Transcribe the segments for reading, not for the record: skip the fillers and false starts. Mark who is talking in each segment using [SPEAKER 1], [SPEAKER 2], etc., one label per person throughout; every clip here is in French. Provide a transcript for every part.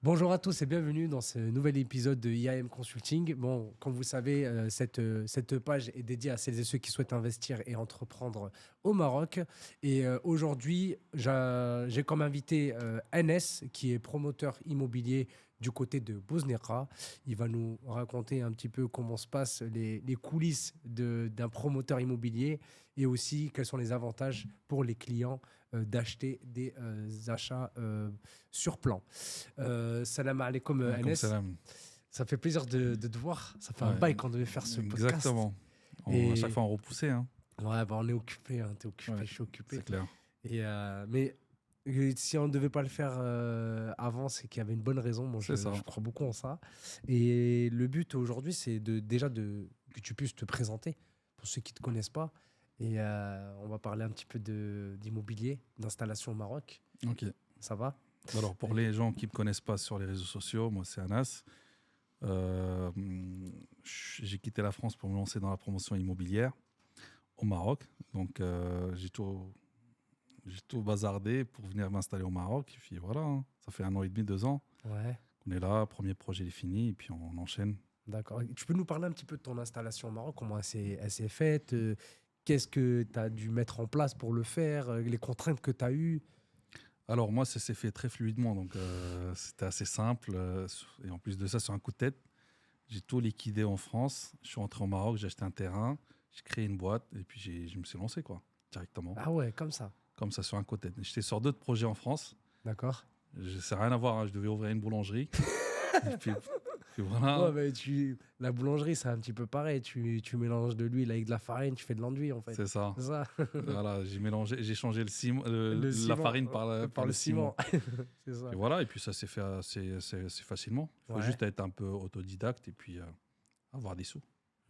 [SPEAKER 1] Bonjour à tous et bienvenue dans ce nouvel épisode de IAM Consulting. Bon, comme vous le savez, cette page est dédiée à celles et ceux qui souhaitent investir et entreprendre au Maroc. Et aujourd'hui, j'ai comme invité Enes, qui est promoteur immobilier du côté de Bouznera. Il va nous raconter un petit peu comment se passent les coulisses d'un promoteur immobilier et aussi quels sont les avantages pour les clients d'acheter des achats sur plan. Salam alaikum
[SPEAKER 2] Comme
[SPEAKER 1] Enes.
[SPEAKER 2] salam.
[SPEAKER 1] Ça fait plaisir de te voir. Ça fait un
[SPEAKER 2] Ouais,
[SPEAKER 1] bail qu'on devait faire ce podcast.
[SPEAKER 2] exactement. À chaque fois, on repoussait. Hein.
[SPEAKER 1] Ouais, bah on est occupé. Hein. T'es occupé,
[SPEAKER 2] Ouais,
[SPEAKER 1] je suis occupé.
[SPEAKER 2] c'est clair.
[SPEAKER 1] Et, mais si on ne devait pas le faire avant, c'est qu'il y avait une bonne raison. Moi,
[SPEAKER 2] C'est ça.
[SPEAKER 1] je crois beaucoup en ça. Et le but aujourd'hui, c'est que tu puisses te présenter pour ceux qui ne te connaissent pas. Et on va parler un petit peu d'immobilier, d'installation au Maroc.
[SPEAKER 2] Ok.
[SPEAKER 1] Ça va?
[SPEAKER 2] Alors, pour les gens qui ne me connaissent pas sur les réseaux sociaux, moi, c'est Anas. J'ai quitté la France pour me lancer dans la promotion immobilière au Maroc. Donc, j'ai tout bazardé pour venir m'installer au Maroc. Et puis voilà, hein. Ça fait 1 an et demi, 2 ans.
[SPEAKER 1] Ouais.
[SPEAKER 2] On est là, premier projet est fini, et puis on enchaîne.
[SPEAKER 1] D'accord. Tu peux nous parler un petit peu de ton installation au Maroc, comment elle s'est faite, qu'est-ce que tu as dû mettre en place pour le faire, les contraintes que tu as eues?
[SPEAKER 2] Alors moi, ça s'est fait très fluidement, donc c'était assez simple. Et en plus de ça, sur un coup de tête, j'ai tout liquidé en France. Je suis rentré au Maroc, j'ai acheté un terrain, j'ai créé une boîte et puis je me suis lancé quoi, directement.
[SPEAKER 1] Ah ouais, comme ça.
[SPEAKER 2] Comme ça, sur un coup de tête. J'étais sur d'autres projets en France.
[SPEAKER 1] D'accord.
[SPEAKER 2] Ça n'a rien à voir, hein. Je devais ouvrir une boulangerie. Et puis voilà.
[SPEAKER 1] Ouais, mais la boulangerie, c'est un petit peu pareil. Tu mélanges de l'huile avec de la farine, tu fais de l'enduit en fait.
[SPEAKER 2] C'est ça.
[SPEAKER 1] C'est ça.
[SPEAKER 2] Voilà, j'ai changé le ciment,
[SPEAKER 1] Le
[SPEAKER 2] la
[SPEAKER 1] ciment,
[SPEAKER 2] farine par le ciment.
[SPEAKER 1] C'est ça.
[SPEAKER 2] Et voilà, et puis ça s'est fait assez facilement. Il faut
[SPEAKER 1] Ouais.
[SPEAKER 2] juste être un peu autodidacte et puis avoir des sous.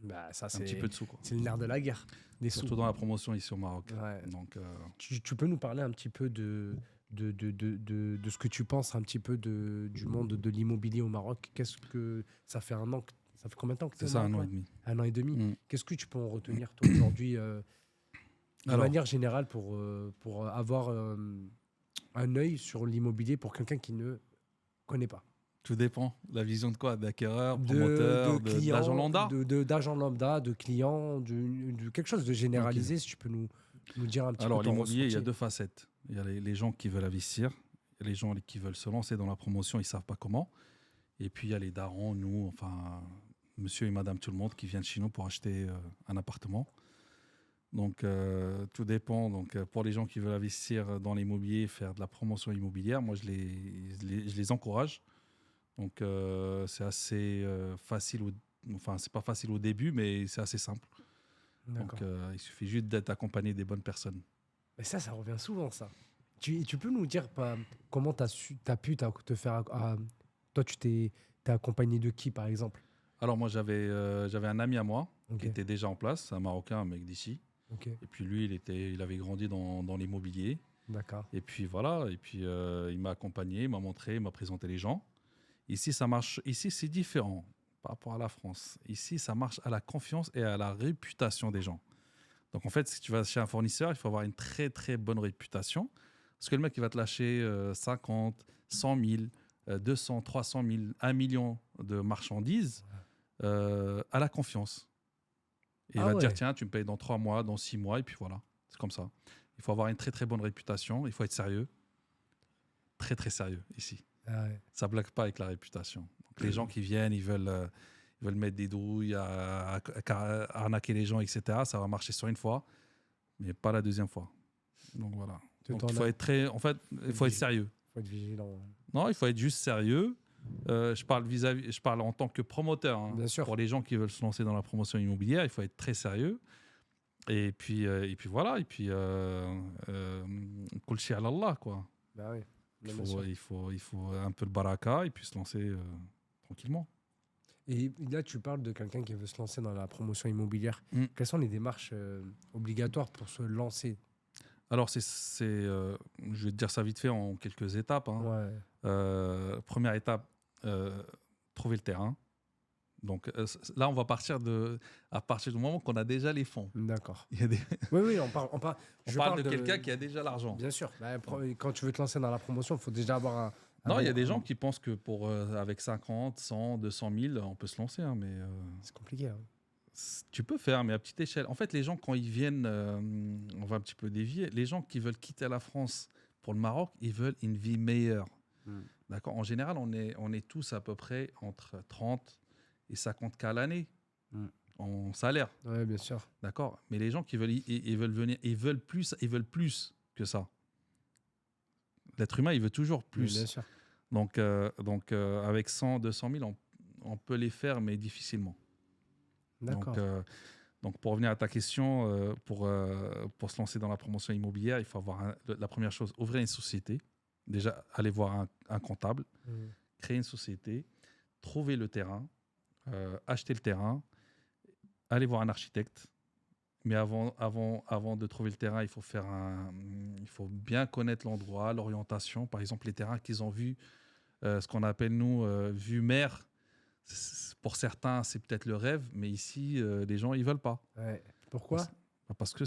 [SPEAKER 1] Bah, ça,
[SPEAKER 2] Un petit peu de sous quoi.
[SPEAKER 1] c'est le nerf de la guerre. Des
[SPEAKER 2] Surtout
[SPEAKER 1] sous.
[SPEAKER 2] dans la promotion ici au Maroc.
[SPEAKER 1] Ouais.
[SPEAKER 2] Donc,
[SPEAKER 1] Tu peux nous parler un petit peu de ce que tu penses un petit peu du monde de l'immobilier au Maroc. Qu'est-ce que ça fait ça fait combien de temps que tu es
[SPEAKER 2] c'est
[SPEAKER 1] au
[SPEAKER 2] ça,
[SPEAKER 1] Maroc,
[SPEAKER 2] 1 an et demi.
[SPEAKER 1] 1 an et demi.
[SPEAKER 2] Mm.
[SPEAKER 1] Qu'est-ce que tu peux en retenir toi aujourd'hui de
[SPEAKER 2] Alors,
[SPEAKER 1] manière générale pour avoir un œil sur l'immobilier pour quelqu'un qui ne connaît pas?
[SPEAKER 2] tout dépend. La vision de quoi? D'acquéreur,
[SPEAKER 1] De
[SPEAKER 2] promoteur,
[SPEAKER 1] clients,
[SPEAKER 2] d'agent lambda?
[SPEAKER 1] d'agent lambda, de clients, de quelque chose de généralisé, si tu peux nous dire un petit
[SPEAKER 2] Alors,
[SPEAKER 1] peu ton
[SPEAKER 2] l'immobilier, il y a
[SPEAKER 1] ressenti.
[SPEAKER 2] 2 facettes. Il y a les gens qui veulent investir, les gens qui veulent se lancer dans la promotion, ils ne savent pas comment. Et puis, il y a les darons, nous, enfin, monsieur et madame tout le monde qui viennent chez nous pour acheter un appartement. Donc, tout dépend. Donc, pour les gens qui veulent investir dans l'immobilier, faire de la promotion immobilière, moi, je les encourage. Donc, c'est assez facile. Enfin, c'est pas facile au début, mais c'est assez simple.
[SPEAKER 1] D'accord.
[SPEAKER 2] Donc, il suffit juste d'être accompagné des bonnes personnes.
[SPEAKER 1] Mais ça revient souvent, ça. Tu peux nous dire comment tu as pu te faire. Toi, t'es accompagné de qui, par exemple?
[SPEAKER 2] Alors, moi, j'avais un ami à moi
[SPEAKER 1] Ok.
[SPEAKER 2] qui était déjà en place, un Marocain, un mec d'ici.
[SPEAKER 1] Ok,
[SPEAKER 2] Et puis, lui, il avait grandi dans l'immobilier.
[SPEAKER 1] d'accord.
[SPEAKER 2] Et puis, voilà. Et puis, il m'a accompagné, il m'a montré, il m'a présenté les gens. Ici, ça marche. Ici, c'est différent par rapport à la France. Ici, ça marche à la confiance et à la réputation des gens. Donc, en fait, si tu vas chez un fournisseur, il faut avoir une très, très bonne réputation. Parce que le mec, il va te lâcher 50, 100 000, 200, 300 000, 1 million de marchandises à la confiance. Et il va te dire, tiens, tu me payes dans 3 mois, dans 6 mois, et puis voilà. C'est comme ça. Il faut avoir une très, très bonne réputation. Il faut être sérieux. Très, très sérieux ici.
[SPEAKER 1] Ah ouais.
[SPEAKER 2] Ça ne blague pas avec la réputation. Donc, les gens qui viennent, ils veulent mettre des douilles, arnaquer les gens, etc. Ça va marcher sur une fois, mais pas la deuxième fois. Donc voilà. Donc, il faut être il faut être sérieux.
[SPEAKER 1] Il faut être vigilant.
[SPEAKER 2] Non, il faut être juste sérieux. Je parle en tant que promoteur. Hein.
[SPEAKER 1] Bien sûr.
[SPEAKER 2] Pour les gens qui veulent se lancer dans la promotion immobilière, il faut être très sérieux. Et puis voilà. Et puis, kul shay ala Allah, quoi.
[SPEAKER 1] Bah oui.
[SPEAKER 2] Il faut un peu le baraka et puis se lancer tranquillement.
[SPEAKER 1] Et là, tu parles de quelqu'un qui veut se lancer dans la promotion immobilière.
[SPEAKER 2] Mm.
[SPEAKER 1] Quelles sont les démarches obligatoires pour se lancer?
[SPEAKER 2] Alors, je vais te dire ça vite fait en quelques étapes. Hein.
[SPEAKER 1] Ouais.
[SPEAKER 2] Première étape, trouver le terrain. Donc là, on va partir à partir du moment qu'on a déjà les fonds.
[SPEAKER 1] D'accord.
[SPEAKER 2] Il y a des...
[SPEAKER 1] Oui,
[SPEAKER 2] on parle de quelqu'un qui a déjà l'argent.
[SPEAKER 1] Bien sûr. Bah, quand tu veux te lancer dans la promotion, il faut déjà avoir
[SPEAKER 2] Non, il y a des gens qui pensent que avec 50, 100, 200 000, on peut se lancer. Hein, mais
[SPEAKER 1] C'est compliqué. Hein.
[SPEAKER 2] tu peux faire, mais à petite échelle. En fait, les gens, quand ils viennent, on va un petit peu dévier, les gens qui veulent quitter la France pour le Maroc, ils veulent une vie meilleure. D'accord. En général, on est tous à peu près entre 30 et 50 K l'année en salaire.
[SPEAKER 1] Oui, bien sûr.
[SPEAKER 2] D'accord. Mais les gens qui veulent, ils veulent venir, ils veulent plus que ça. L'être humain, il veut toujours
[SPEAKER 1] Oui,
[SPEAKER 2] plus.
[SPEAKER 1] bien sûr.
[SPEAKER 2] Donc, avec 100, 200 000, on peut les faire, mais difficilement.
[SPEAKER 1] D'accord.
[SPEAKER 2] Donc, pour revenir à ta question, pour se lancer dans la promotion immobilière, il faut avoir la première chose, ouvrir une société. Déjà, aller voir un comptable, créer une société, trouver le terrain, acheter le terrain, aller voir un architecte. Mais avant de trouver le terrain, il faut bien connaître l'endroit, l'orientation. Par exemple, les terrains qu'ils ont vus, ce qu'on appelle, nous, vue mer. Pour certains, c'est peut-être le rêve, mais ici, les gens, ils veulent pas.
[SPEAKER 1] Ouais. Pourquoi?
[SPEAKER 2] Parce que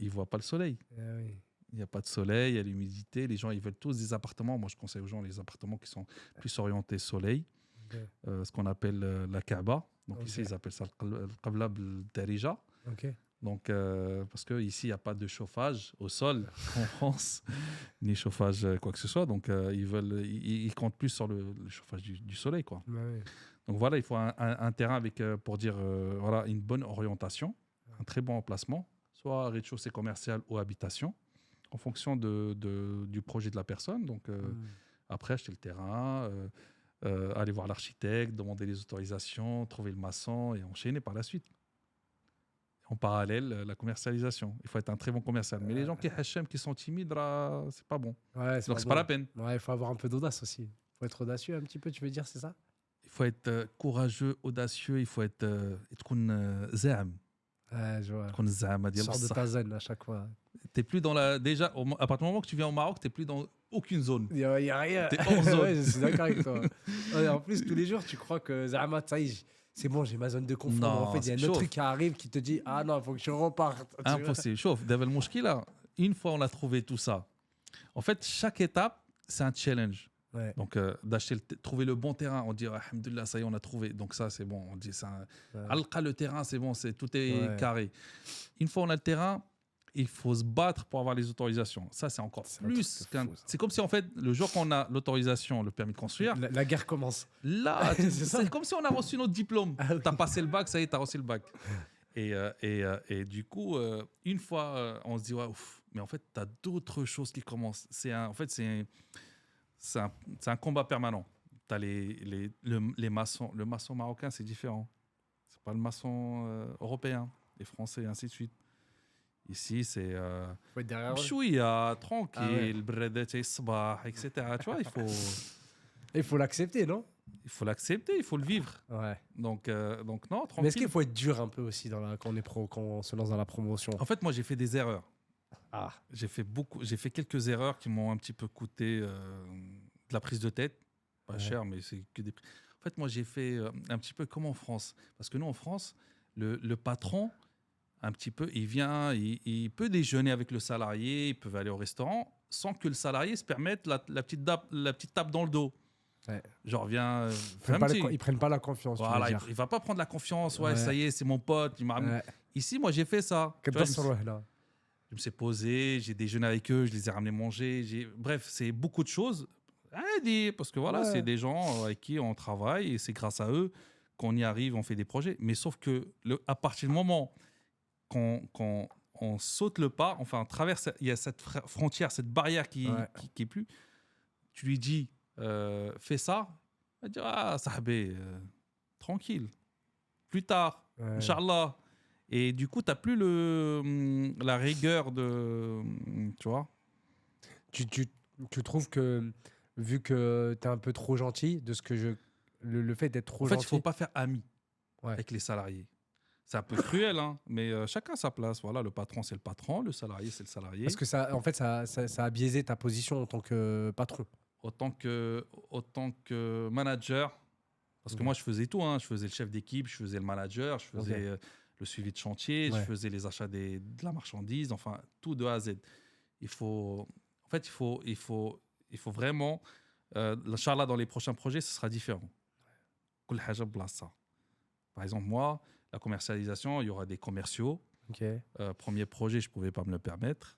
[SPEAKER 2] ils voient pas le soleil.
[SPEAKER 1] Oui.
[SPEAKER 2] Il n'y a pas de soleil, il y a l'humidité. Les gens, ils veulent tous des appartements. Moi, je conseille aux gens les appartements qui sont plus orientés soleil, ce qu'on appelle la Kaaba. Donc ici, ils appellent ça le Qablab al-Darija. Donc, parce qu'ici, il n'y a pas de chauffage au sol en France, ni chauffage quoi que ce soit. Donc, ils comptent plus sur le chauffage du soleil, quoi.
[SPEAKER 1] Oui.
[SPEAKER 2] Donc voilà, il faut un terrain avec, pour dire, voilà, une bonne orientation, un très bon emplacement, soit rez-de-chaussée commercial ou habitation, en fonction du projet de la personne. Donc, après, acheter le terrain, aller voir l'architecte, demander les autorisations, trouver le maçon et enchaîner par la suite. En parallèle, la commercialisation. Il faut être un très bon commercial. Mais les gens qui sont timides, là, c'est pas bon.
[SPEAKER 1] Ouais,
[SPEAKER 2] donc, c'est pas la peine.
[SPEAKER 1] Ouais, il faut avoir un peu d'audace aussi. Il faut être audacieux un petit peu, tu veux dire, c'est ça?
[SPEAKER 2] Il faut être courageux, audacieux. Il faut être zam.
[SPEAKER 1] Ouais, je vois.
[SPEAKER 2] Tu
[SPEAKER 1] sors de ta zone à chaque fois.
[SPEAKER 2] T'es plus dans la. Déjà, à partir du moment que tu viens au Maroc, t'es plus dans aucune zone.
[SPEAKER 1] Il y a rien.
[SPEAKER 2] T'es hors zone.
[SPEAKER 1] Ouais, je suis d'accord avec toi. Ouais, en plus, tous les jours, tu crois que Zahma, ça y est, c'est bon, j'ai ma zone de confort.
[SPEAKER 2] Non,
[SPEAKER 1] en fait, il y a un autre truc qui arrive qui te dit ah non, il faut que tu repartes.
[SPEAKER 2] Impossible. Chauffe. Davel Mouchkila, une fois on a trouvé tout ça. En fait, chaque étape, c'est un challenge.
[SPEAKER 1] Ouais.
[SPEAKER 2] Donc, trouver le bon terrain, on dit alhamdoulilah, ça y est, on a trouvé. Donc, ça, c'est bon. On dit ça. Alqa, le terrain, c'est bon, tout est carré. Une fois on a le terrain, il faut se battre pour avoir les autorisations. Ça, c'est encore plus qu'un. C'est comme si, en fait, le jour qu'on a l'autorisation, le permis de construire,
[SPEAKER 1] la guerre commence.
[SPEAKER 2] Là, c'est comme si on a reçu notre diplôme. Tu as passé le bac, ça y est, tu as reçu le bac. Et du coup, une fois, on se dit, ouais, ouf, mais en fait, tu as d'autres choses qui commencent. En fait, c'est un combat permanent. Tu as les maçons. Le maçon marocain, c'est différent. C'est pas le maçon européen, les Français, et ainsi de suite. Ici, c'est
[SPEAKER 1] faut être derrière
[SPEAKER 2] chouïa, tranquille, bredete, sabah, etc. Tu vois,
[SPEAKER 1] il faut l'accepter, non?
[SPEAKER 2] Il faut l'accepter, il faut le vivre.
[SPEAKER 1] Ouais.
[SPEAKER 2] Donc non, tranquille.
[SPEAKER 1] Mais est-ce qu'il faut être dur un peu aussi quand on se lance dans la promotion?
[SPEAKER 2] En fait, moi, j'ai fait des erreurs.
[SPEAKER 1] Ah.
[SPEAKER 2] J'ai fait quelques erreurs qui m'ont un petit peu coûté de la prise de tête. Pas cher, mais c'est que des... En fait, moi, j'ai fait un petit peu comme en France. Parce que nous, en France, le patron, un petit peu, il vient, il peut déjeuner avec le salarié, ils peuvent aller au restaurant, sans que le salarié se permette la petite tape dans le dos.
[SPEAKER 1] Ouais.
[SPEAKER 2] Genre, viens.
[SPEAKER 1] Ils prennent pas la confiance.
[SPEAKER 2] Voilà, il va pas prendre la confiance. Ouais, ça y est, c'est mon pote. Il m'a Ici, moi, j'ai fait ça. Je me suis posé, j'ai déjeuné avec eux, je les ai ramenés manger. Bref, c'est beaucoup de choses. Parce que voilà, c'est des gens avec qui on travaille et c'est grâce à eux qu'on y arrive, on fait des projets. Mais sauf que à partir du moment qu'on saute le pas, enfin, on traverse, il y a cette frontière, cette barrière qui est plus. Tu lui dis, fais ça, il va dire, ah, sahbé, tranquille, plus tard, Inch'Allah. Et du coup, tu n'as plus la rigueur de. Tu vois.
[SPEAKER 1] Tu trouves que, vu que tu es un peu trop gentil, le fait d'être trop gentil.
[SPEAKER 2] En fait, il ne faut pas faire ami avec les salariés. C'est un peu cruel, hein, mais chacun sa place. Voilà, le patron, c'est le patron, le salarié, c'est le salarié.
[SPEAKER 1] Parce que ça a biaisé ta position en tant que patron.
[SPEAKER 2] Autant que manager. Parce que moi, je faisais tout. Hein. Je faisais le chef d'équipe, je faisais le manager, je faisais le suivi de chantier, je faisais les achats de la marchandise, enfin, tout de A à Z. Il faut vraiment Inch'Allah, dans les prochains projets, ce sera différent. كل حاجة بلاصتها. Par exemple, moi, la commercialisation, il y aura des commerciaux.
[SPEAKER 1] Ok.
[SPEAKER 2] Premier projet, je ne pouvais pas me le permettre.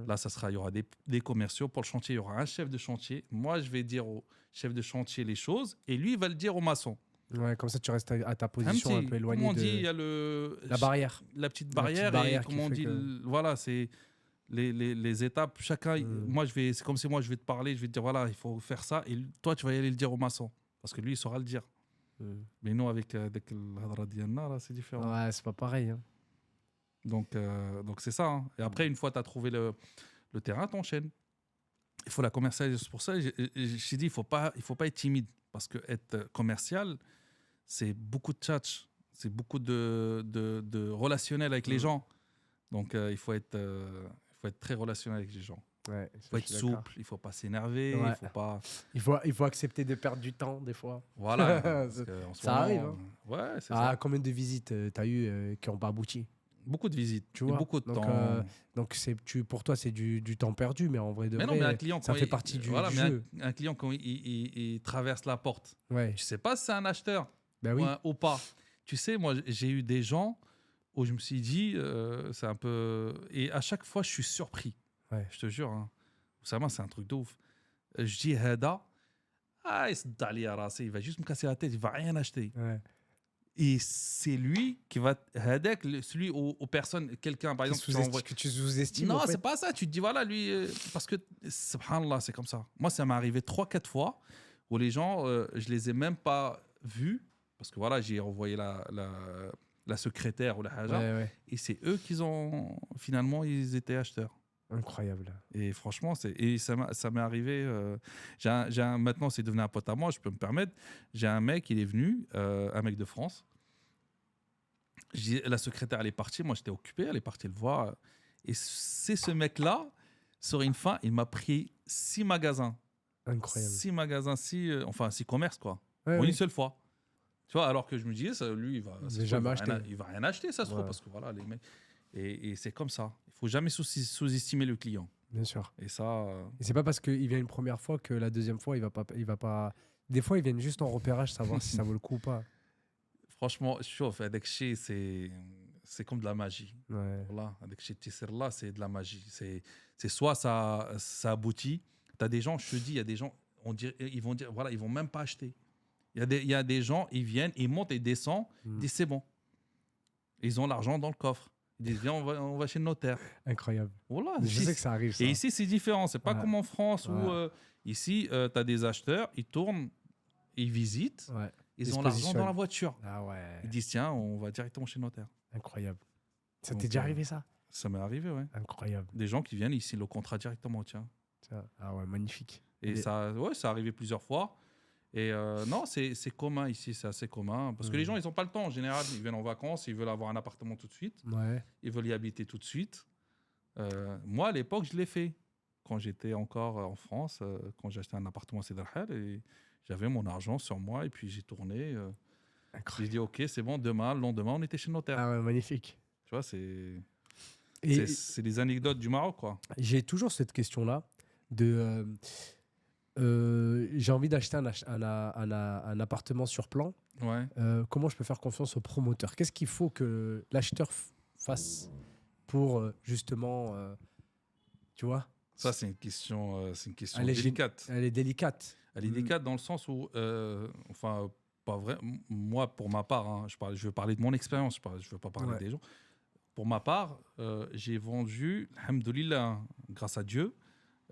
[SPEAKER 2] Là, il y aura des commerciaux. Pour le chantier, il y aura un chef de chantier. Moi, je vais dire au chef de chantier les choses et lui, il va le dire au maçon.
[SPEAKER 1] Ouais, comme ça, tu restes à ta position un peu
[SPEAKER 2] Comme
[SPEAKER 1] éloignée
[SPEAKER 2] on dit, il
[SPEAKER 1] de
[SPEAKER 2] y a
[SPEAKER 1] la barrière.
[SPEAKER 2] la petite
[SPEAKER 1] La petite
[SPEAKER 2] barrière.
[SPEAKER 1] barrière
[SPEAKER 2] Et comme
[SPEAKER 1] qui
[SPEAKER 2] on
[SPEAKER 1] fait
[SPEAKER 2] dit,
[SPEAKER 1] que-
[SPEAKER 2] voilà, c'est les étapes. Chacun, moi, c'est comme si moi, je vais te parler, je vais te dire, voilà, il faut faire ça. Et toi, tu vas y aller le dire au maçon. Parce que lui, il saura le dire. Mais nous, avec le Hadra Diana, là, c'est différent.
[SPEAKER 1] Ouais, c'est pas pareil. Hein.
[SPEAKER 2] Donc c'est ça. Hein. Et après, une fois que tu as trouvé le terrain, tu enchaînes. Il faut la commercialiser. C'est pour ça que je t'ai dit, il faut pas être timide. Parce que être commercial, c'est beaucoup de tchatch. C'est beaucoup de relationnel avec les gens. Donc, il faut être très relationnel avec les gens.
[SPEAKER 1] Ouais,
[SPEAKER 2] Il faut être souple, il ne faut pas s'énerver,
[SPEAKER 1] Ouais.
[SPEAKER 2] il
[SPEAKER 1] Il faut accepter de perdre du temps, des fois.
[SPEAKER 2] Voilà. Parce qu'en ce
[SPEAKER 1] Ça
[SPEAKER 2] moment,
[SPEAKER 1] arrive. Hein.
[SPEAKER 2] Ouais, c'est ça.
[SPEAKER 1] Combien de visites tu as eu qui n'ont pas abouti?
[SPEAKER 2] Beaucoup de visites,
[SPEAKER 1] Tu
[SPEAKER 2] et
[SPEAKER 1] vois,
[SPEAKER 2] beaucoup de
[SPEAKER 1] donc,
[SPEAKER 2] temps.
[SPEAKER 1] Donc pour toi, c'est du temps perdu, mais en vrai de
[SPEAKER 2] Mais
[SPEAKER 1] vrai,
[SPEAKER 2] non, mais un client,
[SPEAKER 1] ça
[SPEAKER 2] quand
[SPEAKER 1] fait partie du
[SPEAKER 2] mais
[SPEAKER 1] jeu.
[SPEAKER 2] un client, quand il traverse la porte,
[SPEAKER 1] Ouais.
[SPEAKER 2] tu sais pas si c'est un acheteur
[SPEAKER 1] Ben oui.
[SPEAKER 2] ou pas. Tu sais, moi, j'ai eu des gens où je me suis dit, c'est un peu... Et à chaque fois, je suis surpris.
[SPEAKER 1] Ouais.
[SPEAKER 2] Je te jure. Hein. Oussama, c'est un truc de ouf. Je dis, Hada, il va juste me casser la tête, il va rien acheter.
[SPEAKER 1] Ouais.
[SPEAKER 2] Et c'est lui qui va... Hadek, celui aux personnes, quelqu'un, par exemple...
[SPEAKER 1] Que tu sous-estimes.
[SPEAKER 2] Non,
[SPEAKER 1] en fait.
[SPEAKER 2] c'est pas ça. Tu te dis, voilà, lui... parce que, subhanallah, c'est comme ça. Moi, ça m'est arrivé 3-4 fois où les gens, je les ai même pas vus. Parce que voilà, j'ai envoyé la secrétaire ou la haja.
[SPEAKER 1] Ouais.
[SPEAKER 2] Et c'est eux qui ont... Finalement, ils étaient acheteurs.
[SPEAKER 1] Incroyable.
[SPEAKER 2] Et franchement, ça m'est arrivé. Maintenant, c'est devenu un pote à moi, je peux me permettre. J'ai un mec, il est venu, un mec de France. La secrétaire, elle est partie. Moi, j'étais occupé. Elle est partie le voir. Et c'est ce mec-là, sur une fin, il m'a pris 6 magasins.
[SPEAKER 1] Incroyable.
[SPEAKER 2] 6 magasins, 6 commerces, quoi.
[SPEAKER 1] Ouais,
[SPEAKER 2] en
[SPEAKER 1] ouais.
[SPEAKER 2] une seule fois. Tu vois, alors que je me disais, ça, lui, il va rien acheter, ça se trouve, parce que voilà, les mecs. Et c'est comme ça. Il faut jamais sous-estimer le client.
[SPEAKER 1] Bien sûr.
[SPEAKER 2] Et ça.
[SPEAKER 1] Et c'est pas parce qu'il vient une première fois que la deuxième fois, il va pas. Des fois, ils viennent juste en repérage, savoir si ça vaut le coup ou pas.
[SPEAKER 2] Franchement, chauffe, avec chez, c'est comme de la magie.
[SPEAKER 1] Ouais.
[SPEAKER 2] Voilà, avec chez là, c'est de la magie. C'est soit ça aboutit. Tu as des gens, je te dis, il y a des gens, ils vont dire, voilà, ils vont même pas acheter. Il y a des gens, ils viennent, ils montent et descendent, ils disent c'est bon. Ils ont l'argent dans le coffre. Ils disent viens, on va chez le notaire.
[SPEAKER 1] Incroyable.
[SPEAKER 2] Voilà,
[SPEAKER 1] Je sais que ça arrive. Ça.
[SPEAKER 2] Et ici, c'est différent. C'est pas comme en France où ici, tu as des acheteurs, ils tournent, ils visitent, ils ont l'argent dans la voiture.
[SPEAKER 1] Ah ouais.
[SPEAKER 2] Ils disent tiens, on va directement chez le notaire.
[SPEAKER 1] Incroyable. Ça t'est déjà arrivé ça?
[SPEAKER 2] Ça m'est arrivé, ouais.
[SPEAKER 1] Incroyable.
[SPEAKER 2] Des gens qui viennent ici le contrat directement, tiens.
[SPEAKER 1] Ah ouais, magnifique.
[SPEAKER 2] Et ça est arrivé plusieurs fois. Et non, c'est commun ici, c'est assez commun. Parce que les gens, ils n'ont pas le temps. En général, ils viennent en vacances, ils veulent avoir un appartement tout de suite.
[SPEAKER 1] Ouais.
[SPEAKER 2] Ils veulent y habiter tout de suite. Moi, à l'époque, je l'ai fait. Quand j'étais encore en France, quand j'ai acheté un appartement à Cédarhel, et j'avais mon argent sur moi, et puis j'ai tourné. J'ai dit, OK, c'est bon, demain, le lendemain, on était chez le notaire.
[SPEAKER 1] Ah ouais, magnifique.
[SPEAKER 2] Tu vois, c'est des anecdotes du Maroc, quoi.
[SPEAKER 1] J'ai toujours cette question-là de... j'ai envie d'acheter un appartement sur plan.
[SPEAKER 2] Ouais.
[SPEAKER 1] Comment je peux faire confiance au promoteur? Qu'est-ce qu'il faut que l'acheteur fasse pour justement, tu vois?
[SPEAKER 2] Ça, c'est une question
[SPEAKER 1] Elle
[SPEAKER 2] délicate.
[SPEAKER 1] Elle est délicate.
[SPEAKER 2] Elle est délicate dans le sens où, enfin, pas vrai. Moi, pour ma part, hein, je veux parler de mon expérience. Je ne veux pas parler des gens. Pour ma part, j'ai vendu, alhamdoulilah, grâce à Dieu,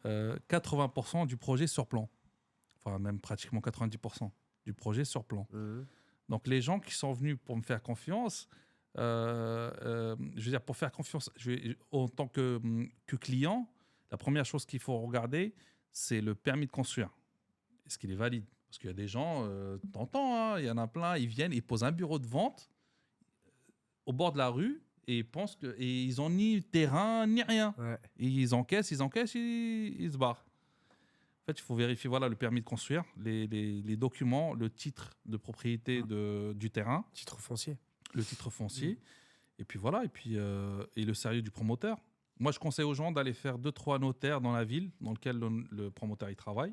[SPEAKER 2] 80% du projet sur plan. Enfin, même pratiquement 90% du projet sur plan. Donc, les gens qui sont venus pour me faire confiance, je veux dire, pour faire confiance, en tant que client, la première chose qu'il faut regarder, c'est le permis de construire. Est-ce qu'il est valide? Parce qu'il y a des gens, t'entends, hein, il y en a plein, ils viennent, ils posent un bureau de vente au bord de la rue, et ils pensent qu'ils n'ont ni terrain ni rien.
[SPEAKER 1] Ouais.
[SPEAKER 2] Et ils encaissent, ils se barrent. En fait, il faut vérifier le permis de construire, les documents, le titre de propriété du terrain.
[SPEAKER 1] Titre foncier.
[SPEAKER 2] Le titre foncier. Et puis voilà, et le sérieux du promoteur. Moi, je conseille aux gens d'aller faire 2-3 notaires dans la ville dans laquelle le promoteur il travaille.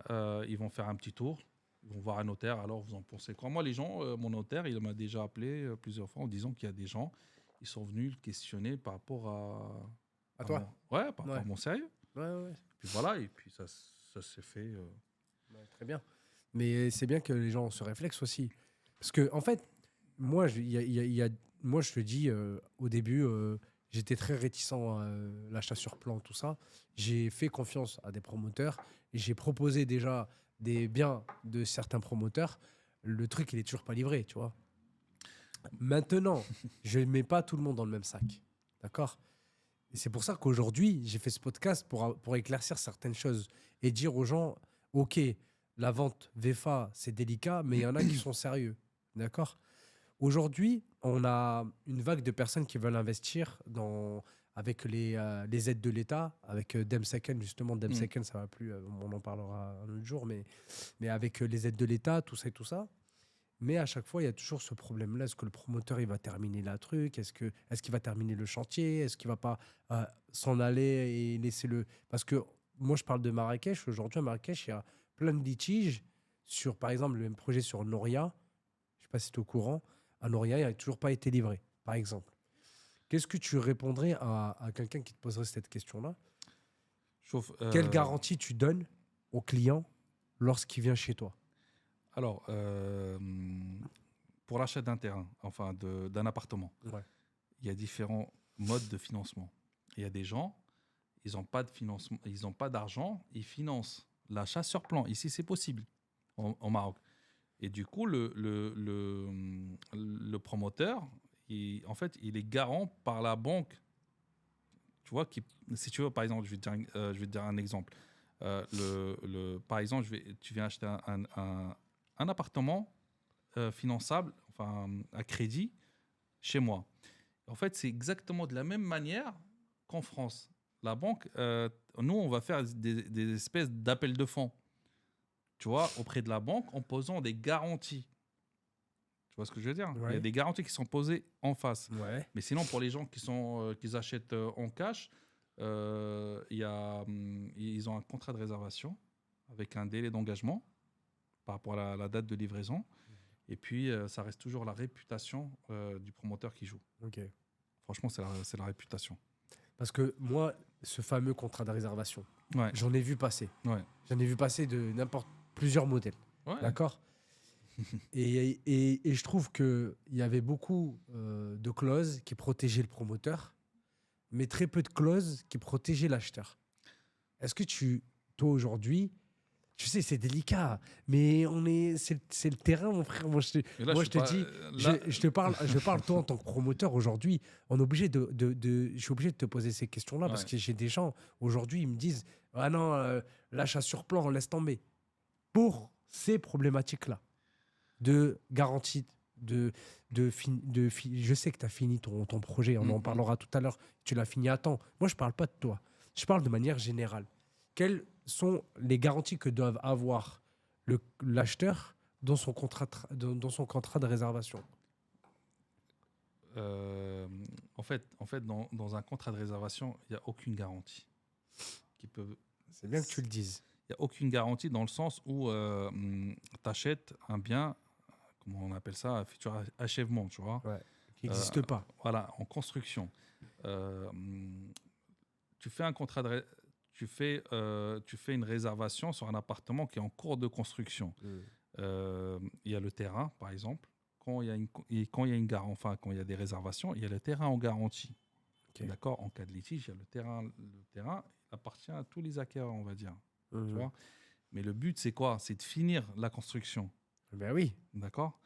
[SPEAKER 2] Ils vont faire un petit tour. Ils vont voir un notaire. Alors, vous en pensez quoi? Moi, les gens, mon notaire, il m'a déjà appelé plusieurs fois en disant qu'il y a des gens qui sont venus le questionner par rapport
[SPEAKER 1] À toi?
[SPEAKER 2] Ouais, par rapport
[SPEAKER 1] Ouais.
[SPEAKER 2] à mon sérieux.
[SPEAKER 1] Ouais.
[SPEAKER 2] Puis voilà, et puis ça s'est fait.
[SPEAKER 1] Ouais, très bien. Mais c'est bien que les gens se réflexent aussi. Parce que, en fait, moi, moi je te dis, au début, j'étais très réticent à l'achat sur plan, tout ça. J'ai fait confiance à des promoteurs et j'ai proposé déjà des biens de certains promoteurs. Le truc, il est toujours pas livré, tu vois. Maintenant, je ne mets pas tout le monde dans le même sac. D'accord? Et c'est pour ça qu'aujourd'hui, j'ai fait ce podcast pour éclaircir certaines choses et dire aux gens, OK, la vente VFA, c'est délicat, mais il y en a qui sont sérieux. D'accord? Aujourd'hui, on a une vague de personnes qui veulent investir avec les aides de l'État, avec Demseken, justement. Demseken, ça va plus, on en parlera un autre jour, mais avec les aides de l'État, tout ça et tout ça. Mais à chaque fois, il y a toujours ce problème-là. Est-ce que le promoteur, il va terminer la truc? Est-ce qu'il va terminer le chantier? Est-ce qu'il va pas s'en aller et laisser le... Parce que moi, je parle de Marrakech. Aujourd'hui, à Marrakech, il y a plein de litiges sur, par exemple, le même projet sur Noria. Je ne sais pas si tu es au courant. À Noria, il n'a toujours pas été livré, par exemple. Qu'est-ce que tu répondrais à quelqu'un qui te poserait cette question-là? Quelle garantie tu donnes au client lorsqu'il vient chez toi?
[SPEAKER 2] Alors, pour l'achat d'un terrain, enfin d'un appartement, il y a différents modes de financement. Il y a des gens, ils n'ont pas de financement, ils n'ont pas d'argent, ils financent l'achat sur plan. Ici, c'est possible au Maroc. Et du coup, le promoteur, en fait, il est garant par la banque. Tu vois, si tu veux, par exemple, je vais te dire un exemple. Par exemple, tu viens acheter un appartement finançable, enfin à crédit, chez moi. En fait, c'est exactement de la même manière qu'en France. La banque, nous, on va faire des espèces d'appels de fonds, tu vois, auprès de la banque en posant des garanties. Tu vois ce que je veux dire? Il y a des garanties qui sont posées en face. Mais sinon, pour les gens qui achètent en cash, ils ont un contrat de réservation avec un délai d'engagement par rapport à la date de livraison. Et puis, ça reste toujours la réputation du promoteur qui joue. Franchement, c'est la réputation.
[SPEAKER 1] Parce que moi, ce fameux contrat de réservation, j'en ai vu passer. J'en ai vu passer de plusieurs modèles. D'accord? et je trouve qu'il y avait beaucoup de clauses qui protégeaient le promoteur, mais très peu de clauses qui protégeaient l'acheteur. Est-ce que toi aujourd'hui, je sais, c'est délicat, mais c'est le terrain, mon frère. Moi, je te parle toi en tant que promoteur aujourd'hui. Je suis obligé de te poser ces questions-là parce que j'ai des gens aujourd'hui, ils me disent ah non, l'achat sur plan, on laisse tomber. Pour ces problématiques-là de garantie, je sais que tu as fini ton projet, on en parlera tout à l'heure. Tu l'as fini à temps. Moi, je parle pas de toi. Je parle de manière générale. Quelles sont les garanties que doivent avoir l'acheteur dans son contrat de réservation?
[SPEAKER 2] En fait, dans un contrat de réservation, il n'y a aucune garantie.
[SPEAKER 1] C'est bien que tu le dises.
[SPEAKER 2] Il n'y a aucune garantie dans le sens où tu achètes un bien, comment on appelle ça, un futur achèvement, tu vois.
[SPEAKER 1] Qui n'existe pas.
[SPEAKER 2] Voilà, en construction. Tu fais un contrat de tu fais une réservation sur un appartement qui est en cours de construction. Il y a le terrain, par exemple. Quand il y a quand il y a des réservations, il y a le terrain en garantie. D'accord? En cas de litige, il y a le terrain. Le terrain appartient à tous les acquéreurs, on va dire. Tu vois? Mais le but, c'est quoi? C'est de finir la construction.
[SPEAKER 1] Ben oui.
[SPEAKER 2] D'accord?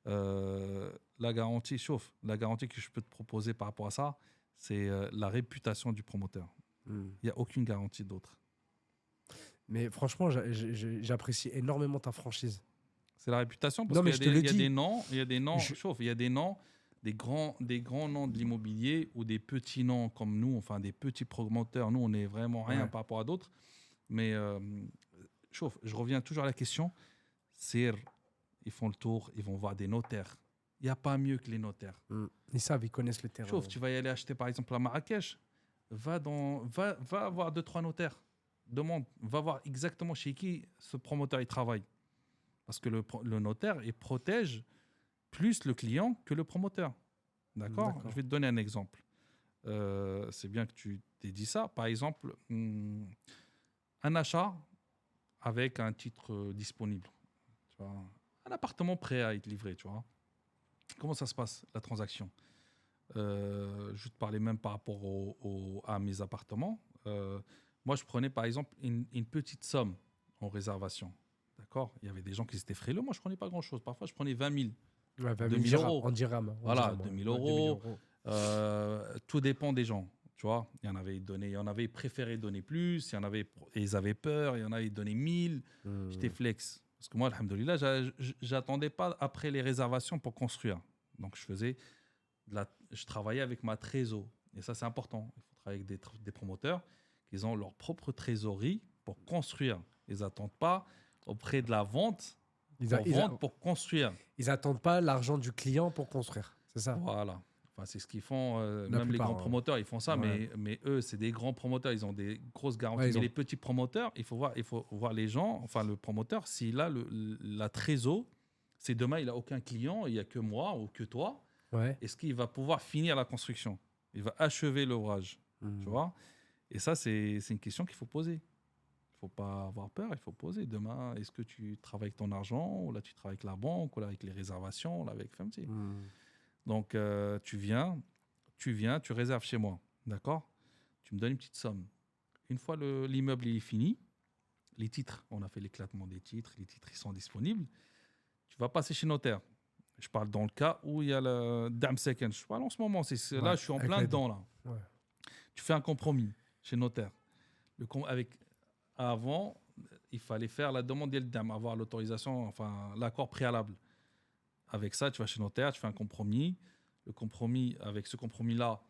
[SPEAKER 2] La garantie que je peux te proposer par rapport à ça, c'est la réputation du promoteur. Il n'y a aucune garantie d'autre.
[SPEAKER 1] Mais franchement, j'apprécie énormément ta franchise.
[SPEAKER 2] C'est la réputation parce qu'il y a des noms, des grands noms de l'immobilier ou des petits noms comme nous, enfin des petits promoteurs. Nous, on n'est vraiment rien par rapport à d'autres. Mais je reviens toujours à la question. Ils font le tour, ils vont voir des notaires. Il n'y a pas mieux que les notaires.
[SPEAKER 1] Ils savent, ils connaissent le terrain.
[SPEAKER 2] Tu vas y aller acheter par exemple à Marrakech. Va voir 2-3 notaires. demande, va voir exactement chez qui ce promoteur il travaille. Parce que le notaire, il protège plus le client que le promoteur. D'accord. Je vais te donner un exemple. C'est bien que tu t'aies dit ça. Par exemple, un achat avec un titre disponible. Tu vois, un appartement prêt à être livré. Tu vois. Comment ça se passe, la transaction? Je vais te parler même par rapport à mes appartements. Moi, je prenais par exemple une petite somme en réservation. D'accord. Il y avait des gens qui étaient frileux. Moi, je ne prenais pas grand-chose. Parfois, je prenais 20 000.
[SPEAKER 1] Ouais,
[SPEAKER 2] 2 000 euros.
[SPEAKER 1] En dirham.
[SPEAKER 2] Voilà, 2 000 euros.
[SPEAKER 1] 2000
[SPEAKER 2] Tout dépend des gens. Tu vois, il y en avait préféré donner plus, il y en avait, ils avaient peur, il y en avait donné 1000. J'étais flex. Parce que moi, alhamdoulilah, j'attendais pas après les réservations pour construire. Donc, je travaillais avec ma trésor. Et ça, c'est important. Il faut travailler avec des promoteurs qui ont leur propre trésorerie pour construire. Ils n'attendent pas auprès de la vente pour construire.
[SPEAKER 1] Ils n'attendent pas l'argent du client pour construire. C'est ça?
[SPEAKER 2] Voilà. Enfin, c'est ce qu'ils font. Même les grands promoteurs, ils font ça. Ouais. Mais eux, c'est des grands promoteurs. Ils ont des grosses garanties. Ouais, mais les petits promoteurs, il faut voir les gens, enfin le promoteur, s'il a la trésor, c'est demain, il n'a aucun client, il n'y a que moi ou que toi.
[SPEAKER 1] Ouais.
[SPEAKER 2] Est-ce qu'il va pouvoir finir la construction? Il va achever l'ouvrage. Tu vois? Et ça, c'est une question qu'il faut poser. Il ne faut pas avoir peur, il faut poser. Demain, est-ce que tu travailles avec ton argent, ou là tu travailles avec la banque, ou là avec les réservations, ou là avec Femti. Donc, tu viens, tu réserves chez moi, d'accord? Tu me donnes une petite somme. Une fois l'immeuble est fini, les titres, on a fait l'éclatement des titres, les titres ils sont disponibles, tu vas passer chez notaire. Je parle dans le cas où il y a le dam second. Je parle en ce moment, là je suis en plein dedans. Là. Ouais. Tu fais un compromis chez notaire. Avant, il fallait faire la demande d'Eldam, avoir l'autorisation, enfin l'accord préalable. Avec ça, tu vas chez notaire, tu fais un compromis. Avec ce compromis-là,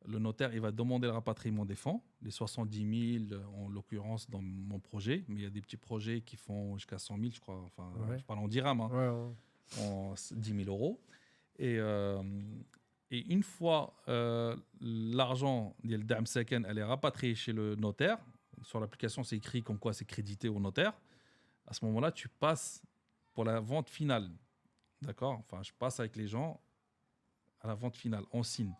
[SPEAKER 2] le notaire, il va demander le rapatriement des fonds, les 70 000 en l'occurrence dans mon projet, mais il y a des petits projets qui font jusqu'à 100 000, je crois. Enfin, je parle en dirham, en 10 000 euros. Et une fois l'argent, le dam second, elle est rapatriée chez le notaire. Sur l'application, c'est écrit comme quoi c'est crédité au notaire. À ce moment-là, tu passes pour la vente finale. D'accord? Enfin, je passe avec les gens à la vente finale. On signe.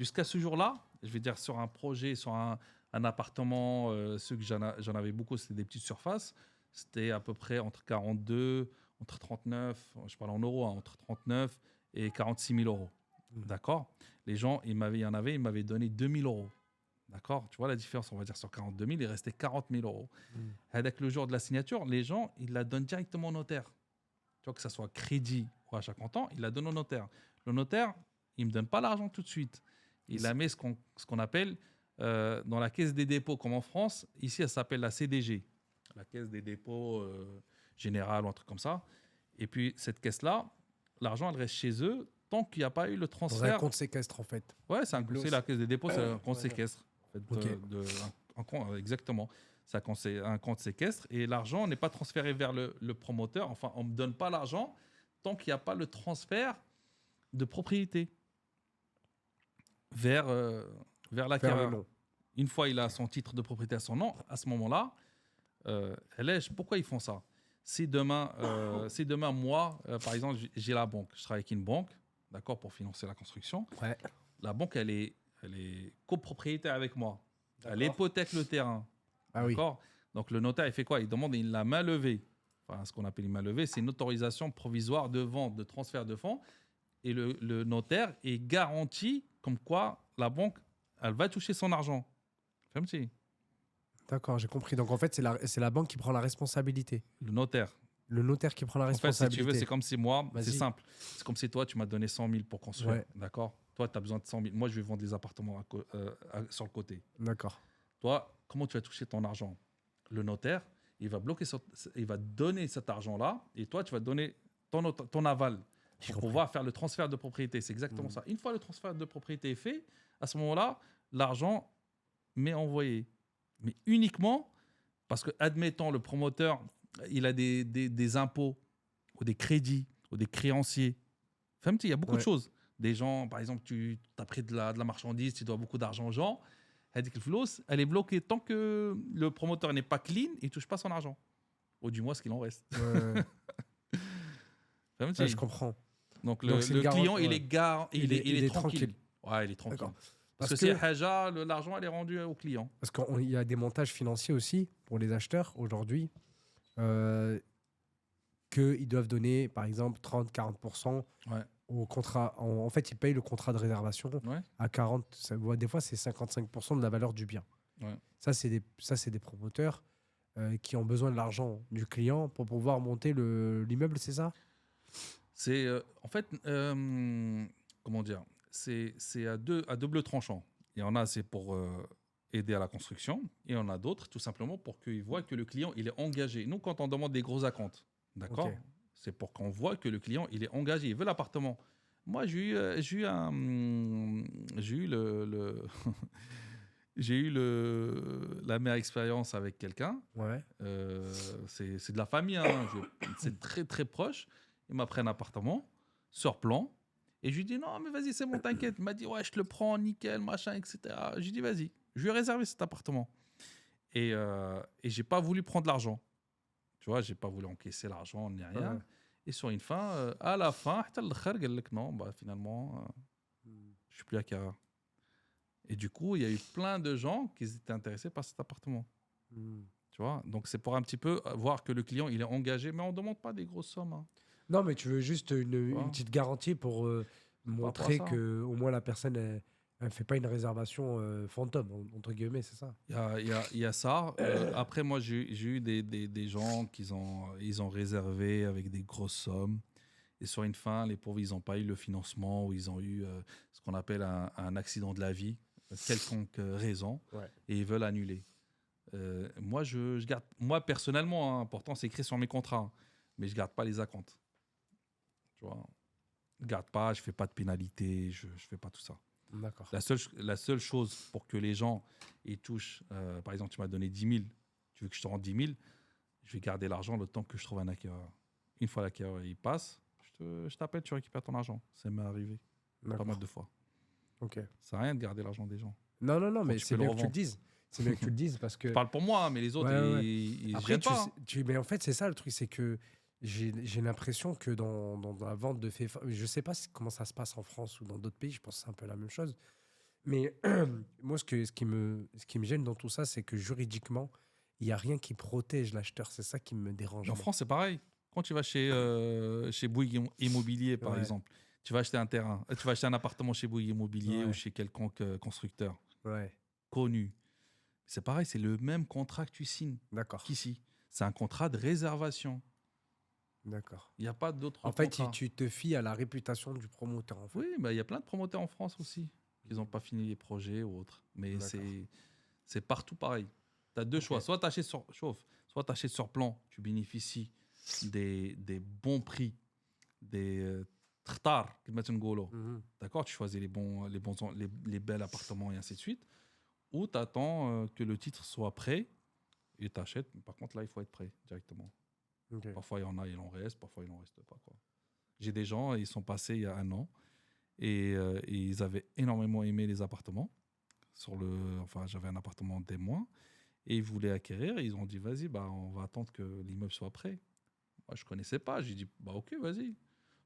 [SPEAKER 2] Jusqu'à ce jour-là, je vais dire sur un projet, sur un appartement, ceux que j'en avais beaucoup, c'était des petites surfaces. C'était à peu près entre 42, entre 39, je parle en euros, entre 39 et 46 000 euros. D'accord? Les gens, ils m'avaient donné 2 000 euros. D'accord? Tu vois la différence, on va dire sur 42 000, il restait 40 000 euros. Avec le jour de la signature, les gens, ils la donnent directement au notaire. Tu vois, que ça soit crédit ou achat comptant, il la donne au notaire. Le notaire, il ne me donne pas l'argent tout de suite. Il la met ce qu'on appelle dans la caisse des dépôts, comme en France. Ici, elle s'appelle la CDG, la caisse des dépôts générale ou un truc comme ça. Et puis, cette caisse-là, l'argent, elle reste chez eux tant qu'il n'y a pas eu le transfert.
[SPEAKER 1] Dans un compte séquestre, en fait.
[SPEAKER 2] Ouais, c'est la caisse des dépôts, c'est un compte séquestre. En fait, exactement. C'est un compte séquestre et l'argent n'est pas transféré vers le promoteur. Enfin, on ne me donne pas l'argent tant qu'il n'y a pas le transfert de propriété vers l'acquéreur. Une fois il a son titre de propriété à son nom, à ce moment-là, pourquoi ils font ça? Si demain, moi, par exemple, j'ai la banque, je travaille avec une banque, d'accord, pour financer la construction.
[SPEAKER 1] Ouais.
[SPEAKER 2] La banque, elle est copropriétaire avec moi. Elle hypothèque le terrain.
[SPEAKER 1] Ah
[SPEAKER 2] d'accord. Oui. Donc le notaire, il fait quoi? Il demande la main levée. Enfin, ce qu'on appelle une main levée, c'est une autorisation provisoire de vente, de transfert de fonds. Et le notaire est garanti comme quoi la banque, elle va toucher son argent. Fais-moi.
[SPEAKER 1] D'accord, j'ai compris. Donc en fait, c'est la banque qui prend la responsabilité.
[SPEAKER 2] Le notaire.
[SPEAKER 1] Le notaire qui prend la responsabilité.
[SPEAKER 2] En fait, si tu veux, c'est comme si moi, c'est simple. C'est comme si toi, tu m'as donné 100 000 pour construire. Ouais. D'accord? Toi, tu as besoin de 100 000. Moi, je vais vendre des appartements sur le côté.
[SPEAKER 1] D'accord.
[SPEAKER 2] Toi, comment tu vas toucher ton argent? Le notaire, il va donner cet argent-là et toi, tu vas donner ton aval pour pouvoir faire le transfert de propriété. C'est exactement ça. Une fois le transfert de propriété est fait, à ce moment-là, l'argent m'est envoyé. Mais uniquement parce que, admettons, le promoteur, il a des impôts ou des crédits ou des créanciers. Il y a beaucoup de choses. Des gens, par exemple, tu as pris de la marchandise, tu dois beaucoup d'argent aux gens. هذيك الفلوس, elle est bloquée tant que le promoteur n'est pas clean, il touche pas son argent. Ou du moins ce qu'il en reste.
[SPEAKER 1] Ouais,
[SPEAKER 2] فهمتي؟
[SPEAKER 1] ouais, je comprends.
[SPEAKER 2] Donc
[SPEAKER 1] Donc, c'est une
[SPEAKER 2] le client,
[SPEAKER 1] ouais.
[SPEAKER 2] il est tranquille. Ouais, il est tranquille.
[SPEAKER 1] D'accord.
[SPEAKER 2] Parce que c'est haja, l'argent elle est rendu au client.
[SPEAKER 1] Parce qu'il y a des montages financiers aussi pour les acheteurs aujourd'hui qu'ils doivent donner, par exemple, 30-40%
[SPEAKER 2] Ouais.
[SPEAKER 1] au contrat. En fait, ils payent le contrat de réservation
[SPEAKER 2] Ouais.
[SPEAKER 1] à 40. Des fois, c'est 55% de la valeur du bien.
[SPEAKER 2] Ouais.
[SPEAKER 1] Ça, c'est des promoteurs qui ont besoin de l'argent du client pour pouvoir monter l'immeuble, c'est ça?
[SPEAKER 2] C'est en fait, comment dire, c'est à double tranchant. Il y en a, c'est pour aider à la construction, et on a d'autres, tout simplement, pour qu'ils voient que le client il est engagé. Nous, quand on demande des gros acomptes, d'accord,
[SPEAKER 1] Ok.
[SPEAKER 2] c'est pour qu'on voit que le client il est engagé, il veut l'appartement. Moi, j'ai eu j'ai eu la meilleure expérience avec quelqu'un.
[SPEAKER 1] Ouais.
[SPEAKER 2] C'est de la famille, hein. C'est très très proche. Il m'a pris un appartement sur plan. Et je lui dis non, mais vas-y, c'est bon, t'inquiète. Il m'a dit ouais, je te le prends, nickel, machin, etc. Je lui dis vas-y. Je lui ai réservé cet appartement. Et j'ai pas voulu prendre l'argent. Tu vois, j'ai pas voulu encaisser l'argent ni rien.
[SPEAKER 1] Ouais.
[SPEAKER 2] Et sur une fin, à la fin, non, bah, finalement, je suis plus à Cara. Et du coup, il y a eu plein de gens qui étaient intéressés par cet appartement.
[SPEAKER 1] Hmm.
[SPEAKER 2] Tu vois, donc c'est pour un petit peu voir que le client il est engagé, mais on ne demande pas des grosses sommes. Hein.
[SPEAKER 1] Non, mais tu veux juste une
[SPEAKER 2] vois.
[SPEAKER 1] petite garantie pour montrer
[SPEAKER 2] ça.
[SPEAKER 1] que au moins la personne elle fait pas une réservation fantôme, entre guillemets, c'est ça.
[SPEAKER 2] Il y a ça. Après, moi, j'ai eu des gens ils ont réservé avec des grosses sommes. Et sur une fin, les pauvres, ils n'ont pas eu le financement ou ils ont eu ce qu'on appelle un accident de la vie, quelconque raison,
[SPEAKER 1] Ouais.
[SPEAKER 2] et ils veulent annuler. Moi, je garde, moi, personnellement, hein, pourtant, c'est écrit sur mes contrats, hein, mais je garde pas les acomptes. Tu vois, je garde pas, je fais pas de pénalité, je fais pas tout ça.
[SPEAKER 1] D'accord.
[SPEAKER 2] La seule chose pour que les gens ils touchent, par exemple, tu m'as donné 10 000, tu veux que je te rende 10 000, je vais garder l'argent le temps que je trouve un acquéreur. Une fois l'acquéreur il passe, je t'appelle, tu récupères ton argent. Ça m'est arrivé pas mal de fois.
[SPEAKER 1] Ok.
[SPEAKER 2] Ça sert à rien de garder l'argent des gens.
[SPEAKER 1] Non,
[SPEAKER 2] Quand
[SPEAKER 1] mais
[SPEAKER 2] tu
[SPEAKER 1] c'est
[SPEAKER 2] peux le
[SPEAKER 1] bien que tu le
[SPEAKER 2] revendre.
[SPEAKER 1] dises. C'est bien que tu le dises parce que.
[SPEAKER 2] Je parle pour moi, hein, mais les autres,
[SPEAKER 1] Ouais.
[SPEAKER 2] ils
[SPEAKER 1] Après,
[SPEAKER 2] gênent pas.
[SPEAKER 1] mais en fait, c'est ça le truc, c'est que j'ai l'impression que dans la vente de faits, je sais pas comment ça se passe en France ou dans d'autres pays, je pense que c'est un peu la même chose. Mais moi, ce qui me gêne dans tout ça, c'est que juridiquement, il n'y a rien qui protège l'acheteur. C'est ça qui me dérange.
[SPEAKER 2] En
[SPEAKER 1] moi.
[SPEAKER 2] France, c'est pareil. Quand tu vas chez Bouygues Immobilier, par
[SPEAKER 1] Ouais.
[SPEAKER 2] exemple, tu vas acheter un terrain, tu vas acheter un appartement chez Bouygues Immobilier
[SPEAKER 1] Ouais.
[SPEAKER 2] ou chez quelconque constructeur
[SPEAKER 1] Ouais,
[SPEAKER 2] connu. C'est pareil, c'est le même contrat que tu signes
[SPEAKER 1] d'accord.
[SPEAKER 2] qu'ici. C'est un contrat de réservation.
[SPEAKER 1] D'accord.
[SPEAKER 2] Il n'y a pas d'autre
[SPEAKER 1] En fait,
[SPEAKER 2] contrat.
[SPEAKER 1] tu te fies à la réputation du promoteur. En fait.
[SPEAKER 2] Oui, bah, il y a plein de promoteurs en France aussi qui n'ont pas fini les projets ou autres. Mais
[SPEAKER 1] D'accord.
[SPEAKER 2] c'est partout pareil. Tu as deux
[SPEAKER 1] Ok.
[SPEAKER 2] choix. Soit tu achètes sur plan, tu bénéficies des bons prix, des trtar,
[SPEAKER 1] Mhm.
[SPEAKER 2] d'accord, tu choisis les bels appartements et ainsi de suite. Ou tu attends que le titre soit prêt et tu achètes. Par contre, là, il faut être prêt directement.
[SPEAKER 1] Ok.
[SPEAKER 2] Parfois, il y en a, il en reste. Parfois, il n'en reste pas. Quoi. J'ai des gens, ils sont passés il y a 1 an et ils avaient énormément aimé les appartements. Enfin, j'avais un appartement des mois et ils voulaient acquérir. Et ils ont dit, vas-y, bah, on va attendre que l'immeuble soit prêt. Moi, je ne connaissais pas. J'ai dit, bah, ok, vas-y.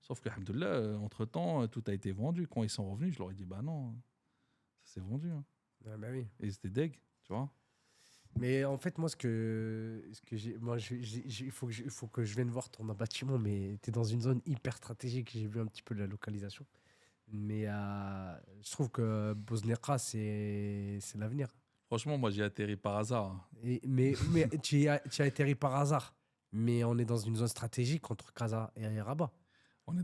[SPEAKER 2] Sauf que, alhamdoulilah, entre-temps, tout a été vendu. Quand ils sont revenus, je leur ai dit, bah non, ça s'est vendu. Hein.
[SPEAKER 1] Ah bah oui.
[SPEAKER 2] Et ils étaient deg, tu vois.
[SPEAKER 1] Mais en fait, moi, moi, il faut que je vienne voir ton bâtiment, mais tu es dans une zone hyper stratégique. J'ai vu un petit peu la localisation. Mais je trouve que Bosneka, c'est l'avenir.
[SPEAKER 2] Franchement, moi, j'ai atterri par hasard. Hein.
[SPEAKER 1] Mais tu as atterri par hasard. Mais on est dans une zone stratégique entre Casa et Rabat.
[SPEAKER 2] On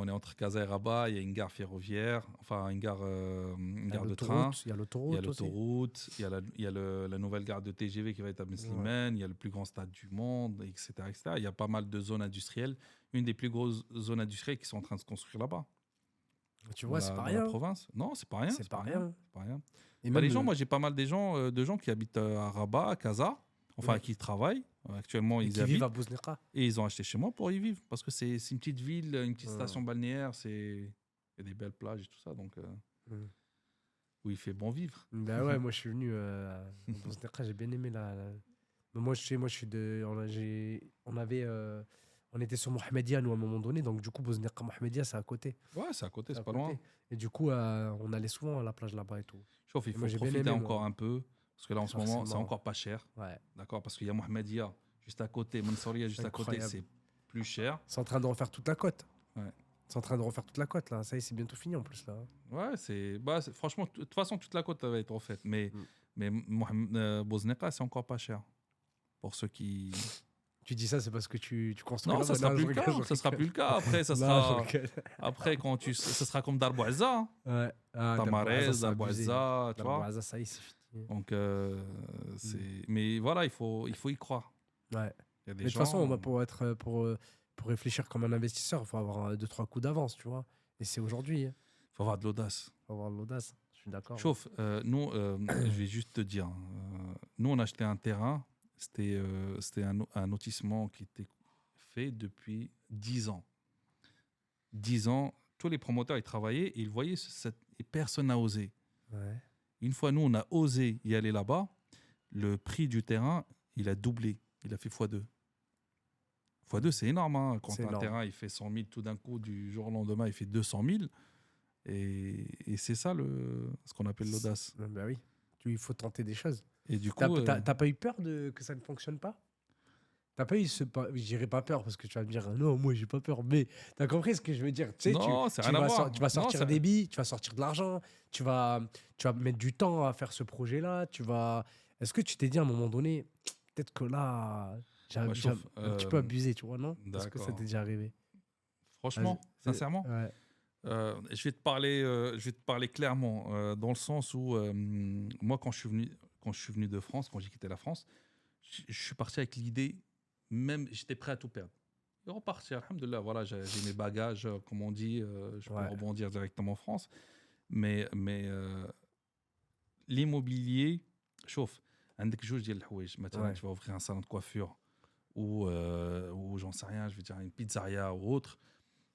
[SPEAKER 2] est entre Casa et Rabat. Il y a une gare ferroviaire, enfin une gare de train.
[SPEAKER 1] Il y a
[SPEAKER 2] Il y a
[SPEAKER 1] l'autoroute aussi.
[SPEAKER 2] l'autoroute, il y a la nouvelle gare de TGV qui va être à Ben Slimane, il y a le plus grand stade du monde, etc., etc. Il y a pas mal de zones industrielles. Une des plus grosses zones industrielles qui sont en train de se construire là-bas.
[SPEAKER 1] Tu vois, c'est pas
[SPEAKER 2] Dans
[SPEAKER 1] rien.
[SPEAKER 2] la province. Non, c'est pas rien.
[SPEAKER 1] C'est pas rien.
[SPEAKER 2] C'est pas rien.
[SPEAKER 1] Et
[SPEAKER 2] Bah,
[SPEAKER 1] même
[SPEAKER 2] les gens, moi j'ai pas mal de gens qui habitent à Rabat, à Casa, enfin
[SPEAKER 1] Ouais.
[SPEAKER 2] qui travaillent. Actuellement,
[SPEAKER 1] et
[SPEAKER 2] ils
[SPEAKER 1] qui
[SPEAKER 2] y
[SPEAKER 1] vivent
[SPEAKER 2] habitent
[SPEAKER 1] à Bosneka.
[SPEAKER 2] et ils ont acheté chez moi pour y vivre parce que c'est une petite ville, une petite
[SPEAKER 1] Ouais.
[SPEAKER 2] station balnéaire, il y a des belles plages et tout ça. Donc,
[SPEAKER 1] Mm.
[SPEAKER 2] où il fait bon vivre.
[SPEAKER 1] Bah ouais, moi je suis venu à Bosnia, j'ai bien aimé Mais moi je suis de on était sur Mohamedia nous à un moment donné, donc du coup Bosnia Mohamedia c'est à côté.
[SPEAKER 2] Ouais, c'est à côté,
[SPEAKER 1] C'est
[SPEAKER 2] c'est
[SPEAKER 1] à
[SPEAKER 2] pas loin.
[SPEAKER 1] côté. Et du coup on allait souvent à la plage là-bas et tout.
[SPEAKER 2] Sauf il
[SPEAKER 1] Et moi
[SPEAKER 2] faut
[SPEAKER 1] j'ai bien
[SPEAKER 2] profiter
[SPEAKER 1] aimé
[SPEAKER 2] encore
[SPEAKER 1] moi.
[SPEAKER 2] un peu, parce que là, en ce
[SPEAKER 1] Ah, c'est
[SPEAKER 2] moment, c'est
[SPEAKER 1] mort.
[SPEAKER 2] encore pas cher.
[SPEAKER 1] Ouais,
[SPEAKER 2] D'accord? Parce qu'il y a Mohamedia juste à côté, Mansouriya juste à côté,
[SPEAKER 1] incroyable.
[SPEAKER 2] c'est plus cher.
[SPEAKER 1] C'est en train de refaire toute la côte.
[SPEAKER 2] Ouais.
[SPEAKER 1] C'est en train de refaire toute la côte là. Ça y est, c'est bientôt fini en plus là.
[SPEAKER 2] Ouais, franchement, de toute façon, toute la côte va être refaite. Mais,
[SPEAKER 1] Mm.
[SPEAKER 2] mais Bosneka, c'est encore pas cher. Pour ceux qui.
[SPEAKER 1] Tu dis ça, c'est parce que tu construis
[SPEAKER 2] Non,
[SPEAKER 1] là-bas.
[SPEAKER 2] ça sera
[SPEAKER 1] Non,
[SPEAKER 2] plus
[SPEAKER 1] je
[SPEAKER 2] le cas.
[SPEAKER 1] rigole, je
[SPEAKER 2] Ça sera
[SPEAKER 1] rigole.
[SPEAKER 2] plus le cas. Après, ça
[SPEAKER 1] Non,
[SPEAKER 2] sera.
[SPEAKER 1] je rigole.
[SPEAKER 2] Après, ça sera comme Darboisa, hein.
[SPEAKER 1] Ouais. Ah,
[SPEAKER 2] Tamarez,
[SPEAKER 1] c'est abusé.
[SPEAKER 2] Darboisa, tu vois.
[SPEAKER 1] Darboisa, ça y est, c'est fini.
[SPEAKER 2] Donc, mais voilà, il faut y croire.
[SPEAKER 1] Ouais.
[SPEAKER 2] Il y a des
[SPEAKER 1] Mais de toute
[SPEAKER 2] gens.
[SPEAKER 1] façon, pour réfléchir comme un investisseur, il faut avoir 2-3 coups d'avance, tu vois. Et c'est aujourd'hui. Il
[SPEAKER 2] faut avoir de l'audace.
[SPEAKER 1] faut avoir de l'audace. Je suis d'accord.
[SPEAKER 2] Chauffe, nous, je vais juste te dire, nous, on a acheté un terrain, c'était un lotissement qui était fait depuis 10 ans. 10 ans, tous les promoteurs, ils travaillaient et ils voyaient et personne n'a osé.
[SPEAKER 1] Ouais.
[SPEAKER 2] Une fois, nous, on a osé y aller là-bas, le prix du terrain, il a doublé, il a fait x2. x2, c'est énorme, hein. Quand
[SPEAKER 1] C'est
[SPEAKER 2] un
[SPEAKER 1] énorme.
[SPEAKER 2] terrain, il fait 100 000, tout d'un coup, du jour au lendemain, il fait 200 000. Et c'est ça ce qu'on appelle l'audace.
[SPEAKER 1] Bah oui. Il faut tenter des choses.
[SPEAKER 2] Et du coup,
[SPEAKER 1] T'as pas eu peur que ça ne fonctionne pas? T'as pas eu je dirais pas peur parce que tu vas me dire non, moi j'ai pas peur, mais t'as compris ce que je veux dire? Tu sais,
[SPEAKER 2] non, c'est rien à voir.
[SPEAKER 1] tu vas sortir
[SPEAKER 2] Non,
[SPEAKER 1] des billes, tu vas sortir de l'argent, tu vas mettre du temps à faire ce projet-là. Est-ce que tu t'es dit à un moment donné, peut-être que là, j'ai
[SPEAKER 2] Moi,
[SPEAKER 1] j'ai
[SPEAKER 2] chauffe,
[SPEAKER 1] un petit peu abusé, tu vois, non? Est-ce que ça
[SPEAKER 2] d'accord.
[SPEAKER 1] t'est déjà arrivé?
[SPEAKER 2] Franchement,
[SPEAKER 1] Vas-y.
[SPEAKER 2] sincèrement,
[SPEAKER 1] Ouais.
[SPEAKER 2] je vais te parler clairement, dans le sens où moi, quand je suis venu de France, quand j'ai quitté la France, je suis parti avec l'idée, même j'étais prêt à tout perdre. Et repartir, alhamdoulilah, voilà, j'ai mes bagages, comme on dit, je peux
[SPEAKER 1] Ouais.
[SPEAKER 2] rebondir directement en France. Mais l'immobilier, chauffe. عندك جوج ديال الحوايج مثلا
[SPEAKER 1] Ouais.
[SPEAKER 2] tu vas ouvrir un salon de coiffure ou j'en sais rien, je vais dire une pizzeria ou autre.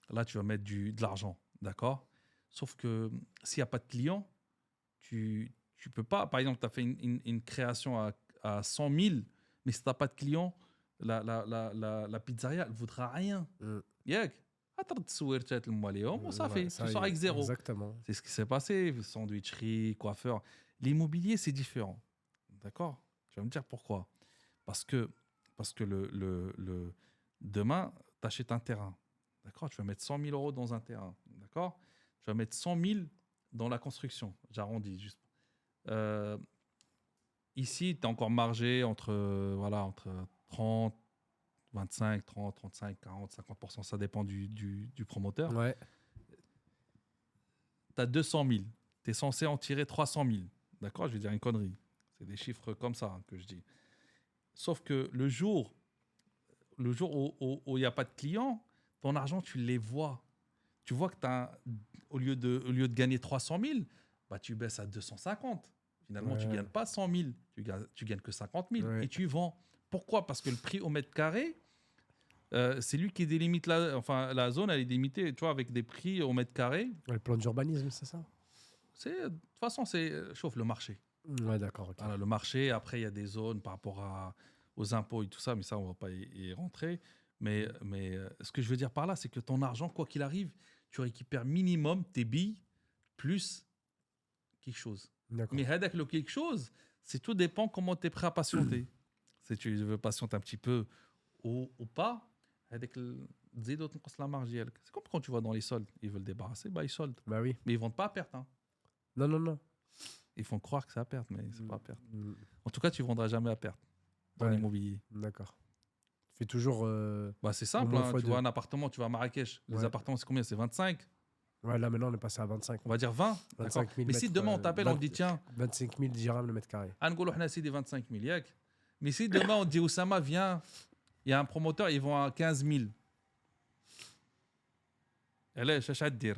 [SPEAKER 2] Là, tu vas mettre de l'argent, d'accord? Sauf que s'il n'y a pas de clients, tu peux pas. Par exemple, tu as fait une création à 100 000, mais si tu n'as pas de clients, la pizzeria, elle ne vaudra rien.
[SPEAKER 1] Mm.
[SPEAKER 2] Yak, attends, ça
[SPEAKER 1] Ouais,
[SPEAKER 2] fait,
[SPEAKER 1] ça
[SPEAKER 2] tu
[SPEAKER 1] y
[SPEAKER 2] sors
[SPEAKER 1] est,
[SPEAKER 2] avec zéro.
[SPEAKER 1] Exactement.
[SPEAKER 2] C'est ce qui s'est passé, sandwicherie, coiffeur. L'immobilier, c'est différent. D'accord? Tu vas me dire pourquoi. Parce que demain, tu achètes un terrain. D'accord? Tu vas mettre 100 000 euros dans un terrain. D'accord? Tu vas mettre 100 000 dans la construction. J'arrondis juste. Ici, tu as encore margé entre 30, 25, 30, 35, 40, 50%. Ça dépend du promoteur.
[SPEAKER 1] Ouais.
[SPEAKER 2] Tu as 200 000. Tu es censé en tirer 300 000. D'accord? Je vais dire une connerie. C'est des chiffres comme ça, hein, que je dis. Sauf que le jour où il n'y a pas de clients, ton argent, tu les vois. Tu vois que au lieu de gagner 300 000, bah, tu baisses à 250. Finalement, tu ne
[SPEAKER 1] Ouais.
[SPEAKER 2] gagnes pas 100 000. Tu gagnes que 50 000.
[SPEAKER 1] Ouais.
[SPEAKER 2] Et tu vends. Pourquoi? Parce que le prix au mètre carré, c'est lui qui délimite la zone, elle est délimitée, tu vois, avec des prix au mètre carré.
[SPEAKER 1] Le plan d'urbanisme, c'est ça?
[SPEAKER 2] De toute façon, c'est chauffe le marché.
[SPEAKER 1] Ouais, d'accord. Ok.
[SPEAKER 2] Voilà, le marché, après, il y a des zones par rapport aux impôts et tout ça, mais ça, on ne va pas y rentrer. Mais ce que je veux dire par là, c'est que ton argent, quoi qu'il arrive, tu récupères minimum tes billes plus quelque chose.
[SPEAKER 1] D'accord.
[SPEAKER 2] Mais avec le quelque chose, tout dépend comment tu es prêt à patienter. Si tu veux patienter un petit peu ou pas, avec la marge. C'est comme quand tu vas dans les soldes, ils veulent débarrasser, bah ils soldent.
[SPEAKER 1] Bah oui.
[SPEAKER 2] Mais ils ne vendent pas à perte. Hein.
[SPEAKER 1] Non, non, non.
[SPEAKER 2] Ils font croire que c'est à perte, mais c'est pas à perte.
[SPEAKER 1] Mm.
[SPEAKER 2] En tout cas, tu ne vendras jamais à perte dans
[SPEAKER 1] Ouais.
[SPEAKER 2] l'immobilier.
[SPEAKER 1] D'accord. Fais toujours.
[SPEAKER 2] Bah, c'est simple,
[SPEAKER 1] moins
[SPEAKER 2] hein.
[SPEAKER 1] fois
[SPEAKER 2] Tu
[SPEAKER 1] deux.
[SPEAKER 2] vois un appartement, tu vas à Marrakech. Les
[SPEAKER 1] Ouais.
[SPEAKER 2] appartements, c'est combien? C'est 25?
[SPEAKER 1] Ouais, là maintenant on est passé à 25.
[SPEAKER 2] On va dire 20.
[SPEAKER 1] 25
[SPEAKER 2] d'accord.
[SPEAKER 1] 000
[SPEAKER 2] Mais si demain on t'appelle, on te dit tiens,
[SPEAKER 1] 25 000 dirhams le mètre carré.
[SPEAKER 2] c'est des 25 000. Yak. Mais si demain on te dit Oussama, viens, il y a un promoteur, ils vont à 15 000. Allez, chacha de dire.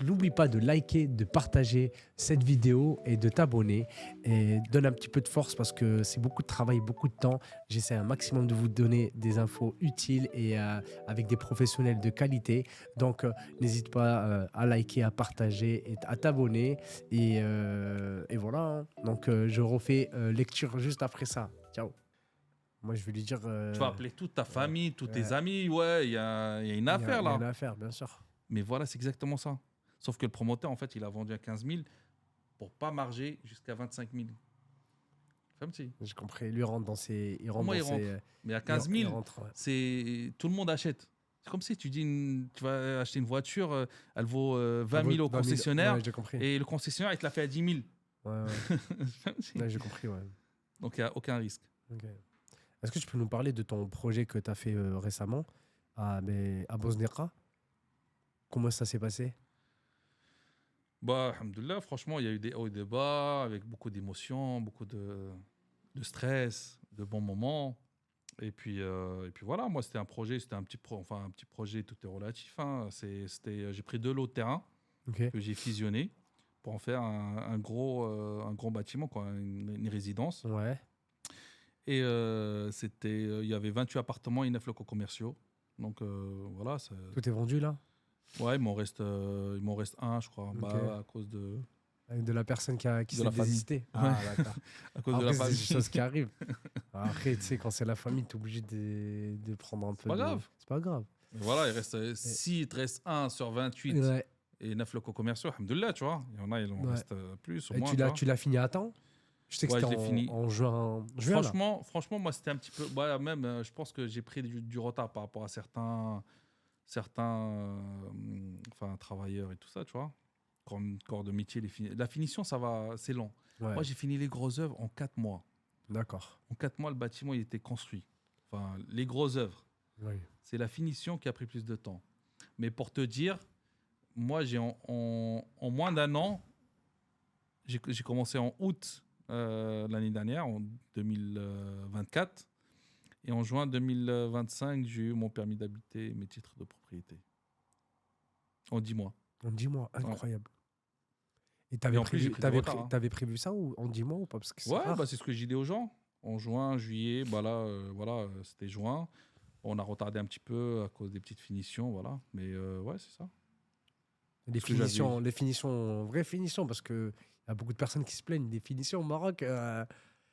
[SPEAKER 1] N'oublie pas de liker, de partager cette vidéo et de t'abonner. Et donne un petit peu de force parce que c'est beaucoup de travail, beaucoup de temps. J'essaie un maximum de vous donner des infos utiles et avec des professionnels de qualité. Donc, n'hésite pas à liker, à partager et à t'abonner. Et voilà, hein. Donc, je refais lecture juste après ça. Ciao. Moi, je vais lui dire...
[SPEAKER 2] Tu vas appeler toute ta famille, tous tes
[SPEAKER 1] ouais.
[SPEAKER 2] amis. Ouais, il y a une
[SPEAKER 1] Il y
[SPEAKER 2] affaire
[SPEAKER 1] a
[SPEAKER 2] là.
[SPEAKER 1] une affaire, bien sûr.
[SPEAKER 2] Mais voilà, c'est exactement ça. Sauf que le promoteur, en fait, il a vendu à 15 000 pour pas marger jusqu'à 25 000. Femme-ci.
[SPEAKER 1] J'ai compris. Lui rentre dans ses... Il rentre
[SPEAKER 2] Comment
[SPEAKER 1] dans
[SPEAKER 2] il rentre?
[SPEAKER 1] ses...
[SPEAKER 2] Mais à
[SPEAKER 1] il
[SPEAKER 2] 15
[SPEAKER 1] il
[SPEAKER 2] 000,
[SPEAKER 1] rentre, ouais.
[SPEAKER 2] c'est tout le monde achète. C'est comme si tu dis tu vas acheter une voiture, elle vaut 20 000 au
[SPEAKER 1] 20 000,
[SPEAKER 2] concessionnaire
[SPEAKER 1] ouais, j'ai compris.
[SPEAKER 2] et le concessionnaire, il te l'a fait à 10 000.
[SPEAKER 1] Ouais, ouais.
[SPEAKER 2] Femme-ci.
[SPEAKER 1] Ouais, j'ai compris, ouais.
[SPEAKER 2] Donc il n'y a aucun risque.
[SPEAKER 1] Ok. Est-ce que tu peux nous parler de ton projet que tu as fait récemment à Bosnera? Comment ça s'est passé?
[SPEAKER 2] Bah, alhamdoulilah, franchement, il y a eu des hauts et des bas, avec beaucoup d'émotions, beaucoup de stress, de bons moments. Et puis voilà, moi, c'était un projet, c'était un petit projet, tout est relatif, hein. J'ai pris 2 lots de terrain
[SPEAKER 1] Ok.
[SPEAKER 2] que j'ai fusionnés pour en faire un gros bâtiment, quoi, une résidence.
[SPEAKER 1] Ouais.
[SPEAKER 2] Et il y avait 28 appartements et 9 locaux commerciaux. Donc voilà.
[SPEAKER 1] Tout est vendu là?
[SPEAKER 2] Ouais, il m'en reste un, je crois,
[SPEAKER 1] Ok.
[SPEAKER 2] bah, à cause de
[SPEAKER 1] Avec de la personne qui
[SPEAKER 2] de
[SPEAKER 1] s'est
[SPEAKER 2] la famille.
[SPEAKER 1] désistée.
[SPEAKER 2] Ouais.
[SPEAKER 1] Ah, d'accord.
[SPEAKER 2] À cause de la
[SPEAKER 1] Après, c'est des
[SPEAKER 2] famille.
[SPEAKER 1] choses qui arrivent. Après, tu sais, quand c'est la famille, tu es obligé de prendre un peu
[SPEAKER 2] pas
[SPEAKER 1] de.
[SPEAKER 2] grave.
[SPEAKER 1] C'est pas grave.
[SPEAKER 2] Voilà, il te reste 1 sur 28
[SPEAKER 1] Ouais.
[SPEAKER 2] et 9 locaux commerciaux, alhamdoulilah, tu vois. Il y en a, il en
[SPEAKER 1] Ouais.
[SPEAKER 2] reste plus, au
[SPEAKER 1] Et
[SPEAKER 2] moins.
[SPEAKER 1] tu l'as fini à temps? Je sais que
[SPEAKER 2] Ouais,
[SPEAKER 1] c'était
[SPEAKER 2] je l'ai fini.
[SPEAKER 1] en juin là.
[SPEAKER 2] Franchement, moi, c'était un petit peu. Ouais, même, je pense que j'ai pris du retard par rapport à certains travailleurs et tout ça, tu vois. Corps de métier, la finition, ça va, c'est lent.
[SPEAKER 1] Ouais.
[SPEAKER 2] Moi, j'ai fini les grosses œuvres en 4 mois.
[SPEAKER 1] D'accord.
[SPEAKER 2] En 4 mois, le bâtiment, il était construit. Enfin, les grosses œuvres.
[SPEAKER 1] Oui.
[SPEAKER 2] C'est la finition qui a pris plus de temps. Mais pour te dire, moi, j'ai en moins d'un an, j'ai commencé en août l'année dernière, en 2024. Et en juin 2025, j'ai eu mon permis d'habiter et mes titres de propriété. En 10 mois.
[SPEAKER 1] En 10 mois, incroyable. Et
[SPEAKER 2] Et en plus, j'ai pris du retard, hein.
[SPEAKER 1] t'avais prévu ça en 10 mois ou pas? Parce que c'est
[SPEAKER 2] Ouais,
[SPEAKER 1] rare.
[SPEAKER 2] bah, c'est ce que j'ai dit aux gens. En juin, juillet, bah là, voilà, c'était juin. On a retardé un petit peu à cause des petites finitions, voilà. Mais ouais, c'est ça.
[SPEAKER 1] Les
[SPEAKER 2] ce que j'avais
[SPEAKER 1] finitions, vraies finitions, parce qu'il y a beaucoup de personnes qui se plaignent des finitions au Maroc.
[SPEAKER 2] Bah,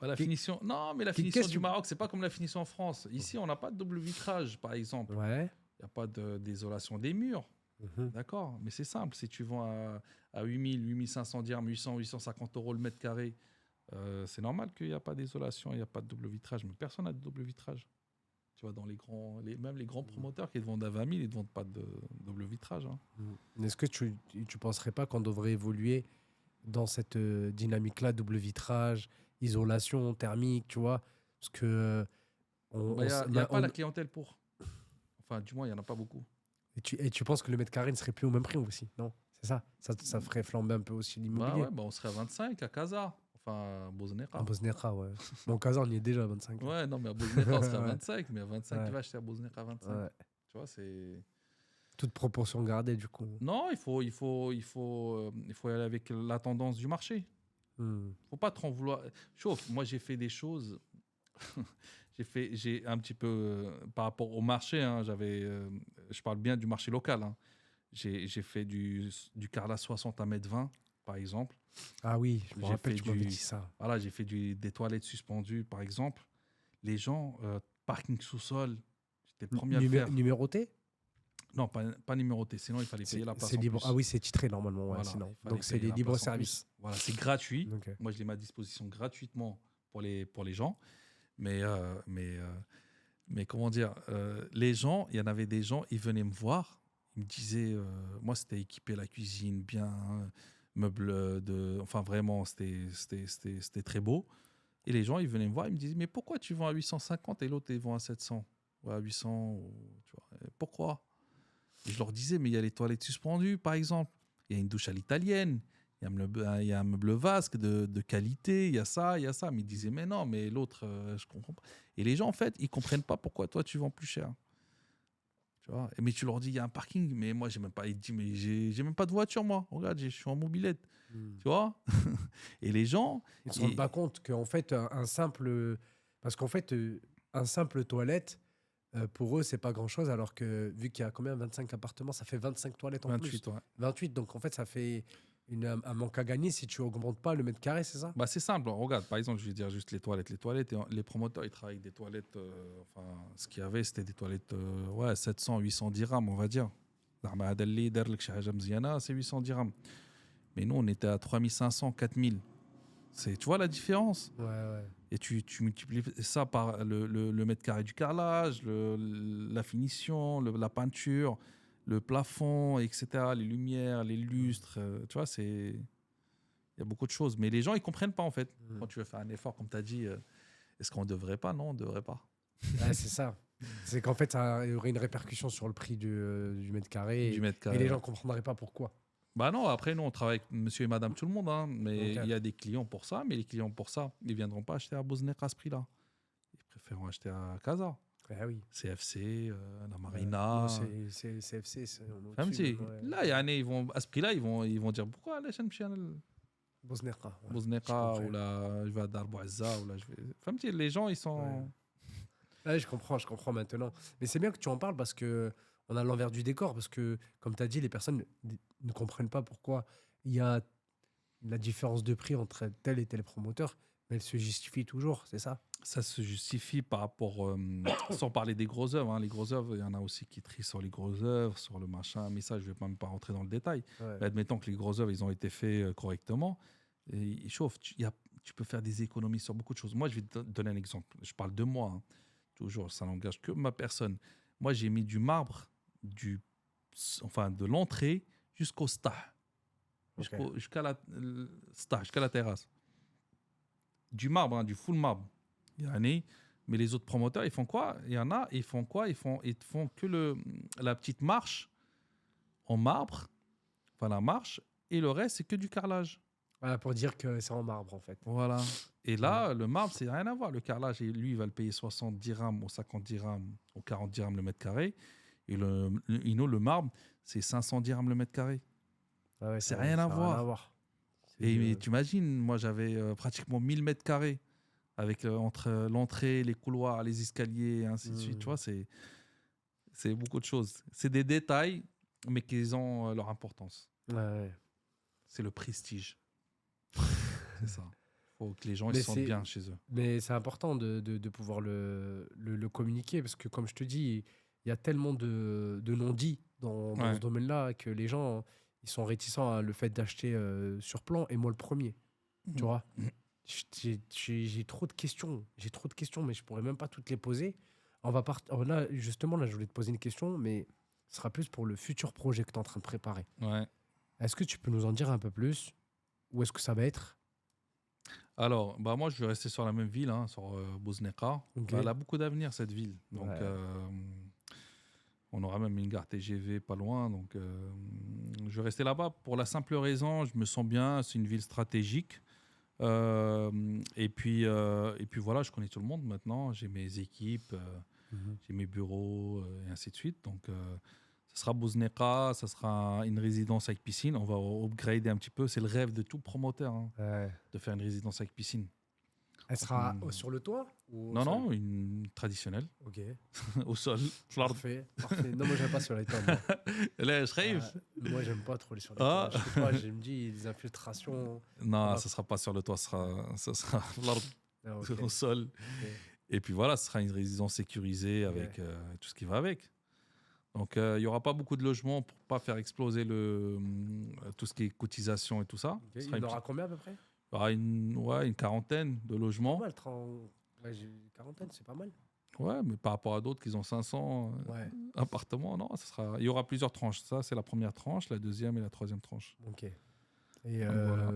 [SPEAKER 2] la finition, non, mais la finition du Maroc, c'est pas comme la finition en France. Ici, on n'a pas de double vitrage, par exemple.
[SPEAKER 1] Ouais.
[SPEAKER 2] Il n'y a pas d'isolation des murs.
[SPEAKER 1] Mhm.
[SPEAKER 2] D'accord, mais c'est simple. Si tu vends à 8 000, 8 500 dirhams, 800, 850 euros le mètre carré, c'est normal qu'il n'y a pas d'isolation, il n'y a pas de double vitrage. Mais personne n'a de double vitrage. Tu vois, même les grands promoteurs qui te vendent à 20 000, ils ne te vendent pas de double vitrage, hein.
[SPEAKER 1] Est-ce que tu penserais pas qu'on devrait évoluer dans cette dynamique-là, double vitrage, isolation thermique, tu vois? Parce que
[SPEAKER 2] Il n'y a pas la clientèle pour. Enfin, du moins, il n'y en a pas beaucoup.
[SPEAKER 1] et tu penses que le mètre carré ne serait plus au même prix aussi, non? C'est ça? Ça ferait flamber un peu aussi l'immobilier.
[SPEAKER 2] Bah, on serait à 25 à Casa. Enfin, à Bosnera.
[SPEAKER 1] À Bosnera, ouais. Mon Casa, on y est déjà à 25.
[SPEAKER 2] Ouais, non, mais à Bosnera, on serait à
[SPEAKER 1] Ouais.
[SPEAKER 2] 25. Mais à 25,
[SPEAKER 1] Ouais.
[SPEAKER 2] tu vas acheter à Bosnera à 25.
[SPEAKER 1] Ouais.
[SPEAKER 2] Tu vois, c'est.
[SPEAKER 1] Toute proportion gardée, du coup.
[SPEAKER 2] Non, il faut y aller avec la tendance du marché. Faut pas trop en vouloir. Chauffe, moi, j'ai fait des choses. J'ai un petit peu. Par rapport au marché, hein, je parle bien du marché local, hein. J'ai fait du Carla 60 à 1,20 m, par exemple.
[SPEAKER 1] Ah oui, je me
[SPEAKER 2] J'ai
[SPEAKER 1] rappelle,
[SPEAKER 2] fait
[SPEAKER 1] tu m'avais dit ça.
[SPEAKER 2] Voilà, j'ai fait des toilettes suspendues, par exemple. Les gens, parking sous-sol, j'étais le premier à le faire.
[SPEAKER 1] Numéroté?
[SPEAKER 2] Non, pas numéroté, sinon il fallait payer la place
[SPEAKER 1] C'est
[SPEAKER 2] en
[SPEAKER 1] libre.
[SPEAKER 2] plus.
[SPEAKER 1] Ah oui, c'est titré normalement, ouais,
[SPEAKER 2] Voilà,
[SPEAKER 1] sinon.
[SPEAKER 2] il fallait
[SPEAKER 1] Donc c'est
[SPEAKER 2] payer
[SPEAKER 1] des
[SPEAKER 2] la
[SPEAKER 1] libres
[SPEAKER 2] place en
[SPEAKER 1] services.
[SPEAKER 2] plus. Voilà, c'est gratuit.
[SPEAKER 1] Ok.
[SPEAKER 2] Moi, je les mets à disposition gratuitement pour les gens. Mais comment dire, les gens, il y en avait des gens, ils venaient me voir, ils me disaient, moi, c'était équipé la cuisine, bien, hein, meubles enfin vraiment, c'était très beau. Et les gens, ils venaient me voir, ils me disaient, mais pourquoi tu vends à 850 et l'autre, ils vend à 700 ou à 800 tu vois, pourquoi? Et je leur disais, mais il y a les toilettes suspendues, par exemple. Il y a une douche à l'italienne. Il y a un meuble vasque de qualité. Il y a ça, il y a ça. Mais ils disaient, mais non, mais l'autre, je comprends pas. Et les gens, en fait, ils comprennent pas pourquoi toi, tu vends plus cher. Tu vois. Mais tu leur dis, il y a un parking, mais moi, j'ai même pas. Il dit, mais j'ai même pas de voiture, moi. Regarde, je suis en mobilette. Tu vois. Et les gens.
[SPEAKER 1] Ils ne se rendent pas compte qu'en fait, un simple. Parce qu'en fait, un simple toilette, pour eux, c'est pas grand-chose, alors que vu qu'il y a combien 25 appartements, ça fait 25 toilettes en plus.
[SPEAKER 2] 28, ouais.
[SPEAKER 1] 28, donc en fait, ça fait un manque à gagner si tu augmentes pas le mètre carré, c'est ça?
[SPEAKER 2] Bah, c'est simple. Regarde, par exemple, je vais dire juste les toilettes. Les toilettes, les promoteurs, ils travaillent avec des toilettes. Enfin, ce qu'il y avait, c'était des toilettes, ouais, 700, 800 dirhams, on va dire. C'est 800 dirhams. Mais nous, on était à 3500, 4000. Tu vois la différence?
[SPEAKER 1] Ouais, ouais.
[SPEAKER 2] Et tu multiplies ça par le mètre carré du carrelage, la finition, la peinture, le plafond, etc., les lumières, les lustres. Tu vois, il y a beaucoup de choses. Mais les gens, ils ne comprennent pas, en fait. Quand tu veux faire un effort, comme tu as dit, est-ce qu'on ne devrait pas? Non, on ne devrait pas.
[SPEAKER 1] Ouais, c'est ça. C'est qu'en fait, ça y aurait une répercussion sur le prix du mètre carré.
[SPEAKER 2] Du mètre carré,
[SPEAKER 1] et les gens
[SPEAKER 2] ouais.
[SPEAKER 1] ne comprendraient pas pourquoi.
[SPEAKER 2] Bah non, après, nous, on travaille avec monsieur et madame tout le monde. Hein, mais
[SPEAKER 1] Ok.
[SPEAKER 2] il y a des clients pour ça. Mais les clients pour ça, ils ne viendront pas acheter à Bosnek à ce prix-là. Ils préféreront acheter à Casa.
[SPEAKER 1] Ah oui.
[SPEAKER 2] CFC, la
[SPEAKER 1] Ouais.
[SPEAKER 2] Marina.
[SPEAKER 1] Non, c'est CFC. On est
[SPEAKER 2] فهمتي
[SPEAKER 1] au-dessus, ouais.
[SPEAKER 2] là يعني ils vont à ce prix-là ils vont dire pourquoi علاش نمشي انا
[SPEAKER 1] Bosnerka. Ouais. Je
[SPEAKER 2] لبوزنيقه
[SPEAKER 1] comprends.
[SPEAKER 2] ولا je vais à Dar Bouazza ou là je vais فهمتي les gens ils sont
[SPEAKER 1] Ouais. Ouais, je comprends maintenant. Mais c'est bien que tu en parles parce que on a l'envers du décor. Parce que, comme tu as dit, les personnes ne comprennent pas pourquoi il y a la différence de prix entre tel et tel promoteur. Mais elle se justifie toujours, c'est ça?
[SPEAKER 2] ça se justifie par rapport sans parler des grosses œuvres hein. Les grosses œuvres il y en a aussi qui trient sur les grosses œuvres sur le machin mais ça je vais même pas rentrer dans le détail.
[SPEAKER 1] Ouais.
[SPEAKER 2] Mais admettons que les grosses œuvres ils ont été faits correctement et chauffe tu peux faire des économies sur beaucoup de choses. Moi je vais te donner un exemple, je parle de moi hein. Toujours ça n'engage que ma personne. Moi j'ai mis du marbre de l'entrée jusqu'au star, jusqu'à la terrasse. Du marbre, hein, du full marbre. Mais les autres promoteurs, ils font quoi? Il y en a, ils font quoi? Ils font que la petite marche en marbre, enfin la marche, et le reste, c'est que du carrelage.
[SPEAKER 1] Voilà, pour dire que c'est en marbre, en fait.
[SPEAKER 2] Voilà. Et là, le marbre, c'est rien à voir. Le carrelage, lui, il va le payer 60 dirhams ou 50 dirhams ou 40 dirhams le mètre carré. Et le marbre, c'est 500 dirhams le mètre carré.
[SPEAKER 1] Ah ouais,
[SPEAKER 2] C'est
[SPEAKER 1] ça
[SPEAKER 2] rien à
[SPEAKER 1] n'a
[SPEAKER 2] voir.
[SPEAKER 1] C'est,
[SPEAKER 2] Et tu imagines, moi, j'avais pratiquement 1000 mètres carrés avec entre l'entrée, les couloirs, les escaliers, et ainsi de suite. Tu vois, c'est beaucoup de choses. C'est des détails, mais qui ont leur importance.
[SPEAKER 1] ouais.
[SPEAKER 2] C'est le prestige. C'est ça. Il faut que les gens ils se sentent bien chez eux.
[SPEAKER 1] Mais c'est important de pouvoir le communiquer parce que, comme je te dis, il y a tellement de non-dits dans
[SPEAKER 2] Ouais.
[SPEAKER 1] ce domaine-là que les gens ils sont réticents à le fait d'acheter sur plan, et moi le premier. Tu vois, j'ai trop de questions. J'ai trop de questions, mais je pourrais même pas toutes les poser. Là, justement, là, je voulais te poser une question, mais ce sera plus pour le futur projet que tu es en train de préparer.
[SPEAKER 2] Ouais.
[SPEAKER 1] Est-ce que tu peux nous en dire un peu plus? Où est-ce que ça va être?
[SPEAKER 2] Alors, bah moi, je vais rester sur la même ville, hein, sur Bosneka.
[SPEAKER 1] Ok.
[SPEAKER 2] Bah, elle a beaucoup d'avenir, cette ville. Donc,
[SPEAKER 1] Ouais.
[SPEAKER 2] on aura même une gare TGV pas loin. Donc, je vais rester là-bas pour la simple raison, je me sens bien. C'est une ville stratégique. Et puis voilà, je connais tout le monde maintenant. J'ai mes équipes, j'ai mes bureaux et ainsi de suite. Donc, ça sera Bosneka, ça sera une résidence avec piscine. On va upgrader un petit peu. C'est le rêve de tout promoteur hein,
[SPEAKER 1] Ouais.
[SPEAKER 2] de faire une résidence avec piscine.
[SPEAKER 1] Elle sera
[SPEAKER 2] Hmm.
[SPEAKER 1] sur le toit ou au
[SPEAKER 2] Non,
[SPEAKER 1] sol?
[SPEAKER 2] non, une traditionnelle,
[SPEAKER 1] Ok.
[SPEAKER 2] au sol.
[SPEAKER 1] Parfait. Non, moi, j'aime pas sur les toits. Moi,
[SPEAKER 2] Là, je rêve.
[SPEAKER 1] Moi, j'aime pas trop les sur les
[SPEAKER 2] Ah.
[SPEAKER 1] toits. Je sais pas, je me dis, les infiltrations.
[SPEAKER 2] Non,
[SPEAKER 1] Ah.
[SPEAKER 2] ça sera pas sur le toit, ça sera
[SPEAKER 1] Ah, ok.
[SPEAKER 2] au sol.
[SPEAKER 1] Ok.
[SPEAKER 2] Et puis voilà, ce sera une résidence sécurisée avec tout ce qui va avec. Donc, il n'y aura pas beaucoup de logements pour pas faire exploser tout ce qui est cotisation et tout ça.
[SPEAKER 1] Ok.
[SPEAKER 2] Ce
[SPEAKER 1] Il
[SPEAKER 2] sera
[SPEAKER 1] y en aura combien à peu près?
[SPEAKER 2] il y aura une quarantaine de
[SPEAKER 1] Pas
[SPEAKER 2] logements.
[SPEAKER 1] mal, ouais, j'ai une quarantaine, c'est pas mal.
[SPEAKER 2] Ouais, mais par rapport à d'autres qui ont 500
[SPEAKER 1] Ouais.
[SPEAKER 2] appartements, non, il y aura plusieurs tranches. Ça, c'est la première tranche, la deuxième et la troisième tranche.
[SPEAKER 1] Ok. Et
[SPEAKER 2] Voilà.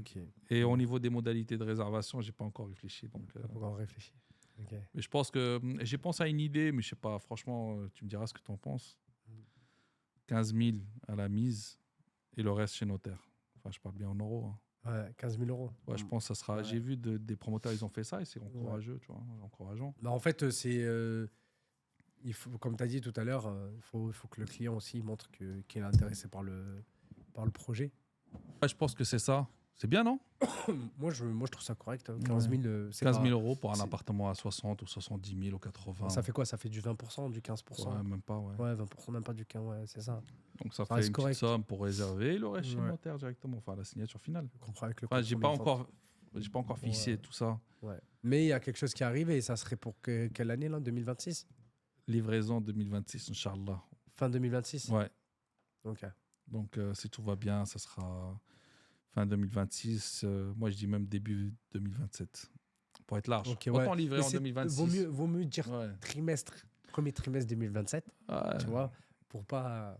[SPEAKER 1] ok.
[SPEAKER 2] Et au niveau des modalités de réservation, j'ai pas encore réfléchi. Donc,
[SPEAKER 1] T'as pas encore réfléchi. Ok.
[SPEAKER 2] mais je pense que j'ai pensé à une idée, mais je sais pas. Franchement, tu me diras ce que tu en penses. 15 000 à la mise et le reste chez notaire. Enfin, je parle bien en euros. Hein.
[SPEAKER 1] Ouais, 15 000 euros.
[SPEAKER 2] Ouais, je pense que ça sera.
[SPEAKER 1] Ouais.
[SPEAKER 2] J'ai vu des promoteurs, ils ont fait ça et c'est encourageux, tu vois, encourageant.
[SPEAKER 1] Bah, en fait, il faut, comme tu as dit tout à l'heure, il faut que le client aussi montre qu'il est intéressé par le projet.
[SPEAKER 2] Ouais, je pense que c'est ça. C'est bien, non?
[SPEAKER 1] Moi, je trouve ça correct. 15 000, c'est
[SPEAKER 2] 15
[SPEAKER 1] pas,
[SPEAKER 2] 000 euros pour un
[SPEAKER 1] c'est-
[SPEAKER 2] appartement à 60 ou 70 000 ou 80.
[SPEAKER 1] ça fait quoi? Ça fait du 20%, du 15%?
[SPEAKER 2] Ouais, même pas, ouais.
[SPEAKER 1] Ouais, 20%, même pas du 15%, ouais, c'est ça.
[SPEAKER 2] Donc ça
[SPEAKER 1] Ça
[SPEAKER 2] fait
[SPEAKER 1] reste
[SPEAKER 2] une petite
[SPEAKER 1] correct.
[SPEAKER 2] somme pour réserver, le reste chez le
[SPEAKER 1] Ouais.
[SPEAKER 2] notaire directement, enfin la signature finale.
[SPEAKER 1] Je comprends avec le
[SPEAKER 2] Enfin,
[SPEAKER 1] compromis de vente.
[SPEAKER 2] j'ai pas encore fixé
[SPEAKER 1] Ouais.
[SPEAKER 2] tout ça.
[SPEAKER 1] Ouais. Mais il y a quelque chose qui arrive et ça serait pour quelle année, là? 2026?
[SPEAKER 2] Livraison 2026, Inch'Allah.
[SPEAKER 1] Fin 2026?
[SPEAKER 2] Ouais.
[SPEAKER 1] Ok.
[SPEAKER 2] Donc si tout va bien, ça sera fin 2026. Moi, je dis même début 2027. Pour être large.
[SPEAKER 1] Ok, ouais.
[SPEAKER 2] Autant livrer
[SPEAKER 1] Mais
[SPEAKER 2] en 2026.
[SPEAKER 1] vaut mieux dire
[SPEAKER 2] Ouais.
[SPEAKER 1] premier trimestre 2027,
[SPEAKER 2] Ouais,
[SPEAKER 1] tu vois, pour pas.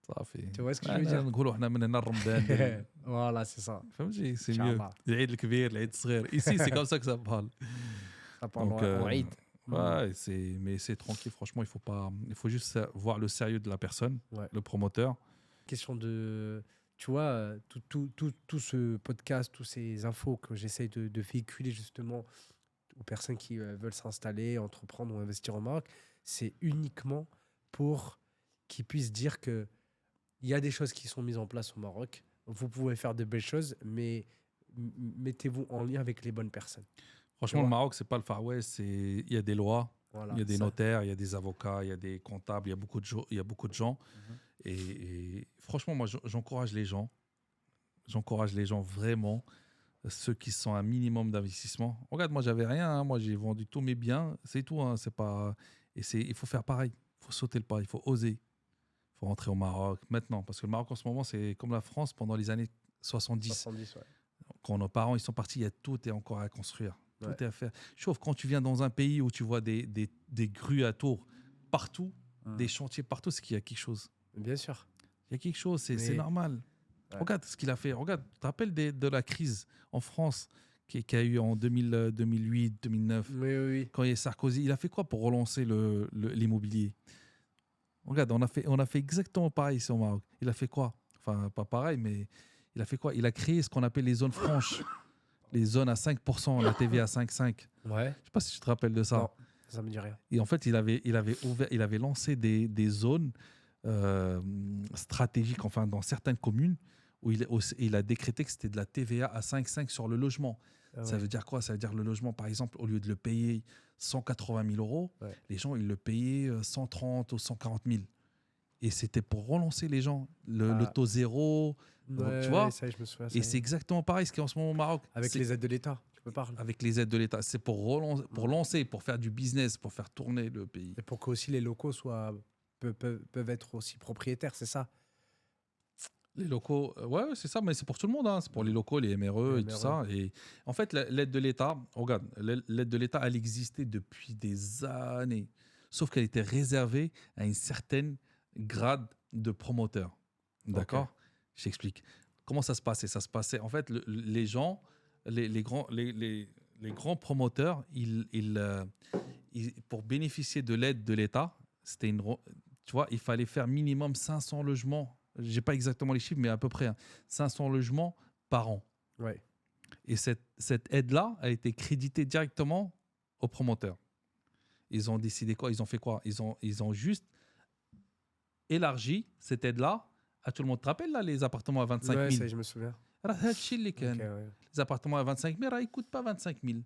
[SPEAKER 2] ça fait.
[SPEAKER 1] Tu vois ce que je veux dire?
[SPEAKER 2] نقولوا احنا من هنا رمضان.
[SPEAKER 1] Voilà, c'est ça.
[SPEAKER 2] فهمتي c'est mieux.
[SPEAKER 1] Inch'Allah.
[SPEAKER 2] العيد الكبير العيد الصغير. Ici, c'est comme ça que ça parle.
[SPEAKER 1] Ça parle
[SPEAKER 2] Donc,
[SPEAKER 1] en Eid.
[SPEAKER 2] ouais, mais c'est tranquille. Franchement, il faut juste voir le sérieux de la personne,
[SPEAKER 1] Ouais.
[SPEAKER 2] le promoteur.
[SPEAKER 1] Question de. Tu vois, tout ce podcast, toutes ces infos que j'essaye de véhiculer justement aux personnes qui veulent s'installer, entreprendre ou investir au Maroc, c'est uniquement pour qu'ils puissent dire que il y a des choses qui sont mises en place au Maroc. Vous pouvez faire de belles choses, mais mettez-vous en lien avec les bonnes personnes.
[SPEAKER 2] Franchement,
[SPEAKER 1] Tu
[SPEAKER 2] le
[SPEAKER 1] vois.
[SPEAKER 2] Maroc, c'est pas le Far West. Il y a des lois,
[SPEAKER 1] Voilà,
[SPEAKER 2] il y a des
[SPEAKER 1] ça.
[SPEAKER 2] notaires, il y a des avocats, il y a des comptables, il y a beaucoup de gens. Et franchement, moi, j'encourage les gens. J'encourage les gens vraiment, ceux qui sont un minimum d'investissement. Regarde, moi, j'avais rien. Hein. Moi, j'ai vendu tous mes biens. C'est tout. Hein. C'est pas... il faut faire pareil. Il faut sauter le pas. Il faut oser. Il faut rentrer au Maroc maintenant. Parce que le Maroc, en ce moment, c'est comme la France pendant les années 70.
[SPEAKER 1] 70, ouais.
[SPEAKER 2] Quand nos parents ils sont partis, il y a tout est encore à construire. Tout
[SPEAKER 1] Ouais.
[SPEAKER 2] est à faire. Sauf quand tu viens dans un pays où tu vois des grues à tours partout, des chantiers partout, c'est qu'il y a quelque chose.
[SPEAKER 1] Bien sûr.
[SPEAKER 2] Il y a quelque chose, c'est
[SPEAKER 1] Mais-
[SPEAKER 2] normal.
[SPEAKER 1] Ouais.
[SPEAKER 2] Regarde ce qu'il a fait. Regarde, tu te rappelles de la crise en France qui a eu en 2008, 2009,
[SPEAKER 1] Oui, oui, oui.
[SPEAKER 2] quand il y a Sarkozy, il a fait quoi pour relancer l'immobilier? Regarde, on a fait exactement pareil ici au Maroc. Il a fait quoi? Enfin, pas pareil, mais il a fait quoi? Il a créé ce qu'on appelle les zones franches. Les zones à 5%, la TVA à 5,5.
[SPEAKER 1] Ouais.
[SPEAKER 2] Je sais pas si tu te rappelles de ça.
[SPEAKER 1] Non, ça me dit rien.
[SPEAKER 2] Et en fait, il avait lancé des zones stratégiques, enfin, dans certaines communes, où il a décrété que c'était de la TVA à 5,5 sur le logement.
[SPEAKER 1] Ah
[SPEAKER 2] Ça
[SPEAKER 1] ouais.
[SPEAKER 2] veut dire quoi? Ça veut dire le logement, par exemple, au lieu de le payer 180 000 euros,
[SPEAKER 1] Ouais.
[SPEAKER 2] les gens, ils le payaient 130 ou 140 000. Et c'était pour relancer les gens. Le taux zéro,
[SPEAKER 1] Ouais,
[SPEAKER 2] tu vois?
[SPEAKER 1] ça, je me souviens.
[SPEAKER 2] Et c'est exactement pareil ce qui est en ce moment au Maroc.
[SPEAKER 1] avec
[SPEAKER 2] C'est-
[SPEAKER 1] les aides de l'État, tu peux parler.
[SPEAKER 2] avec les aides de l'État. C'est pour lancer, pour faire du business, pour faire tourner le pays.
[SPEAKER 1] Et pour que aussi les locaux peuvent être aussi propriétaires, c'est ça?
[SPEAKER 2] Les locaux, ouais, c'est ça, mais c'est pour tout le monde. Hein. C'est pour les locaux, les MRE
[SPEAKER 1] Les
[SPEAKER 2] et tout
[SPEAKER 1] MRE.
[SPEAKER 2] ça. Et en fait, l'aide de l'État, regarde, l'aide de l'État, elle existait depuis des années. Sauf qu'elle était réservée à une certaine grade de promoteur. D'accord? Je t'explique. Comment ça se passait? Ça se passait, en fait, les gens, les grands promoteurs, pour bénéficier de l'aide de l'État, tu vois, il fallait faire minimum 500 logements. Je n'ai pas exactement les chiffres, mais à peu près 500 logements par an.
[SPEAKER 1] Ouais.
[SPEAKER 2] Et cette aide-là a été créditée directement aux promoteurs. Ils ont décidé quoi? Ils ont fait quoi? Ils ont juste élargi cette aide-là à tout le monde. Tu te rappelles là, les appartements à 25
[SPEAKER 1] Ouais,
[SPEAKER 2] 000?
[SPEAKER 1] ça, je me souviens.
[SPEAKER 2] راه هادشي اللي كان.
[SPEAKER 1] Ok, ouais.
[SPEAKER 2] Les appartements à 25 000, ils ne coûtent pas 25 000.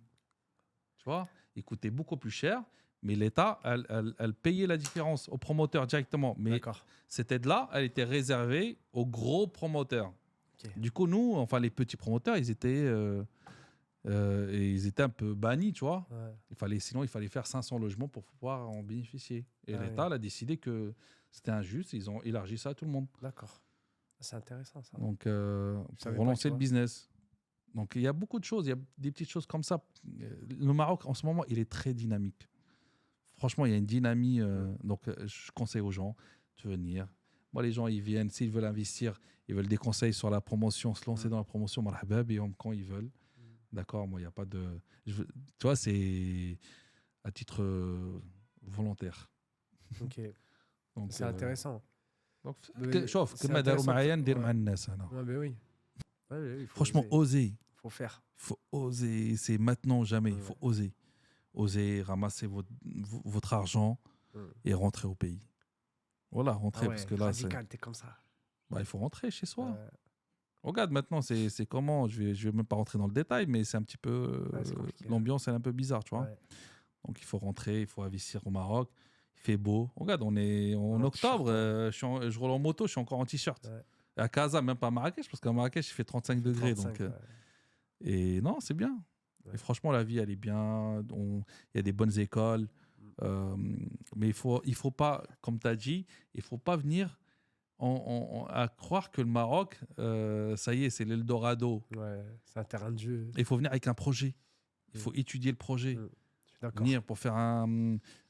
[SPEAKER 2] Tu vois? Ils coûtaient beaucoup plus cher, mais l'État, elle payait la différence aux promoteurs directement. Mais
[SPEAKER 1] D'accord.
[SPEAKER 2] cette aide-là, elle était réservée aux gros promoteurs.
[SPEAKER 1] Ok.
[SPEAKER 2] Du coup, nous, enfin les petits promoteurs, ils étaient un peu bannis, tu vois.
[SPEAKER 1] Ouais.
[SPEAKER 2] Sinon, il fallait faire 500 logements pour pouvoir en bénéficier. Et
[SPEAKER 1] Ah
[SPEAKER 2] l'État
[SPEAKER 1] oui.
[SPEAKER 2] elle a décidé que c'était injuste. Ils ont élargi ça à tout le monde.
[SPEAKER 1] D'accord. C'est intéressant, ça.
[SPEAKER 2] Donc,
[SPEAKER 1] savais
[SPEAKER 2] pour
[SPEAKER 1] pas,
[SPEAKER 2] relancer
[SPEAKER 1] tu
[SPEAKER 2] le
[SPEAKER 1] vois.
[SPEAKER 2] business. Donc, il y a beaucoup de choses. Il y a des petites choses comme ça. Le Maroc, en ce moment, il est très dynamique. Franchement, il y a une dynamique. Donc, je conseille aux gens de venir. Moi, les gens, ils viennent. S'ils veulent investir, ils veulent des conseils sur la promotion, se lancer dans la promotion, marhaba bihom, quand ils veulent. D'accord, moi, il n'y a pas de... tu vois, c'est à titre volontaire.
[SPEAKER 1] Ok.
[SPEAKER 2] Donc,
[SPEAKER 1] C'est intéressant.
[SPEAKER 2] donc,
[SPEAKER 1] Mais
[SPEAKER 2] شوف
[SPEAKER 1] c'est
[SPEAKER 2] كما داروا
[SPEAKER 1] intéressant
[SPEAKER 2] معايا
[SPEAKER 1] que-
[SPEAKER 2] ندير
[SPEAKER 1] ouais.
[SPEAKER 2] مع الناس أنا.
[SPEAKER 1] Ouais, mais oui. Ouais, il faut
[SPEAKER 2] Franchement,
[SPEAKER 1] oser.
[SPEAKER 2] oser.
[SPEAKER 1] Faut faire.
[SPEAKER 2] Il faut oser. C'est maintenant ou jamais. Il
[SPEAKER 1] Ouais.
[SPEAKER 2] faut oser. Oser ramasser votre argent. et rentrer au pays. Voilà, rentrer, parce que là,
[SPEAKER 1] radical, t'es comme ça.
[SPEAKER 2] il faut rentrer chez soi.
[SPEAKER 1] Ouais.
[SPEAKER 2] Regarde, maintenant, c'est comment, je vais même pas rentrer dans le détail, mais c'est un petit peu...
[SPEAKER 1] C'est compliqué.
[SPEAKER 2] l'ambiance, elle est un peu bizarre, tu vois.
[SPEAKER 1] Ouais.
[SPEAKER 2] Donc, il faut rentrer, il faut investir au Maroc. Il fait beau. Regarde, on est en
[SPEAKER 1] En
[SPEAKER 2] octobre,
[SPEAKER 1] t-shirt,
[SPEAKER 2] je roule en moto, je suis encore en t-shirt.
[SPEAKER 1] Ouais.
[SPEAKER 2] À Casa, même pas à Marrakech, parce qu'à Marrakech, il fait 35 degrés.
[SPEAKER 1] 35,
[SPEAKER 2] Donc, et non, c'est bien.
[SPEAKER 1] Ouais.
[SPEAKER 2] Et franchement, la vie, elle est bien. Il y a des bonnes écoles. Mais il faut pas, comme tu as dit, il faut pas venir à croire que le Maroc, ça y est, c'est l'Eldorado.
[SPEAKER 1] Ouais, c'est un terrain de jeu.
[SPEAKER 2] Il faut venir avec un projet. Il faut étudier le projet.
[SPEAKER 1] Je suis d'accord.
[SPEAKER 2] Venir pour faire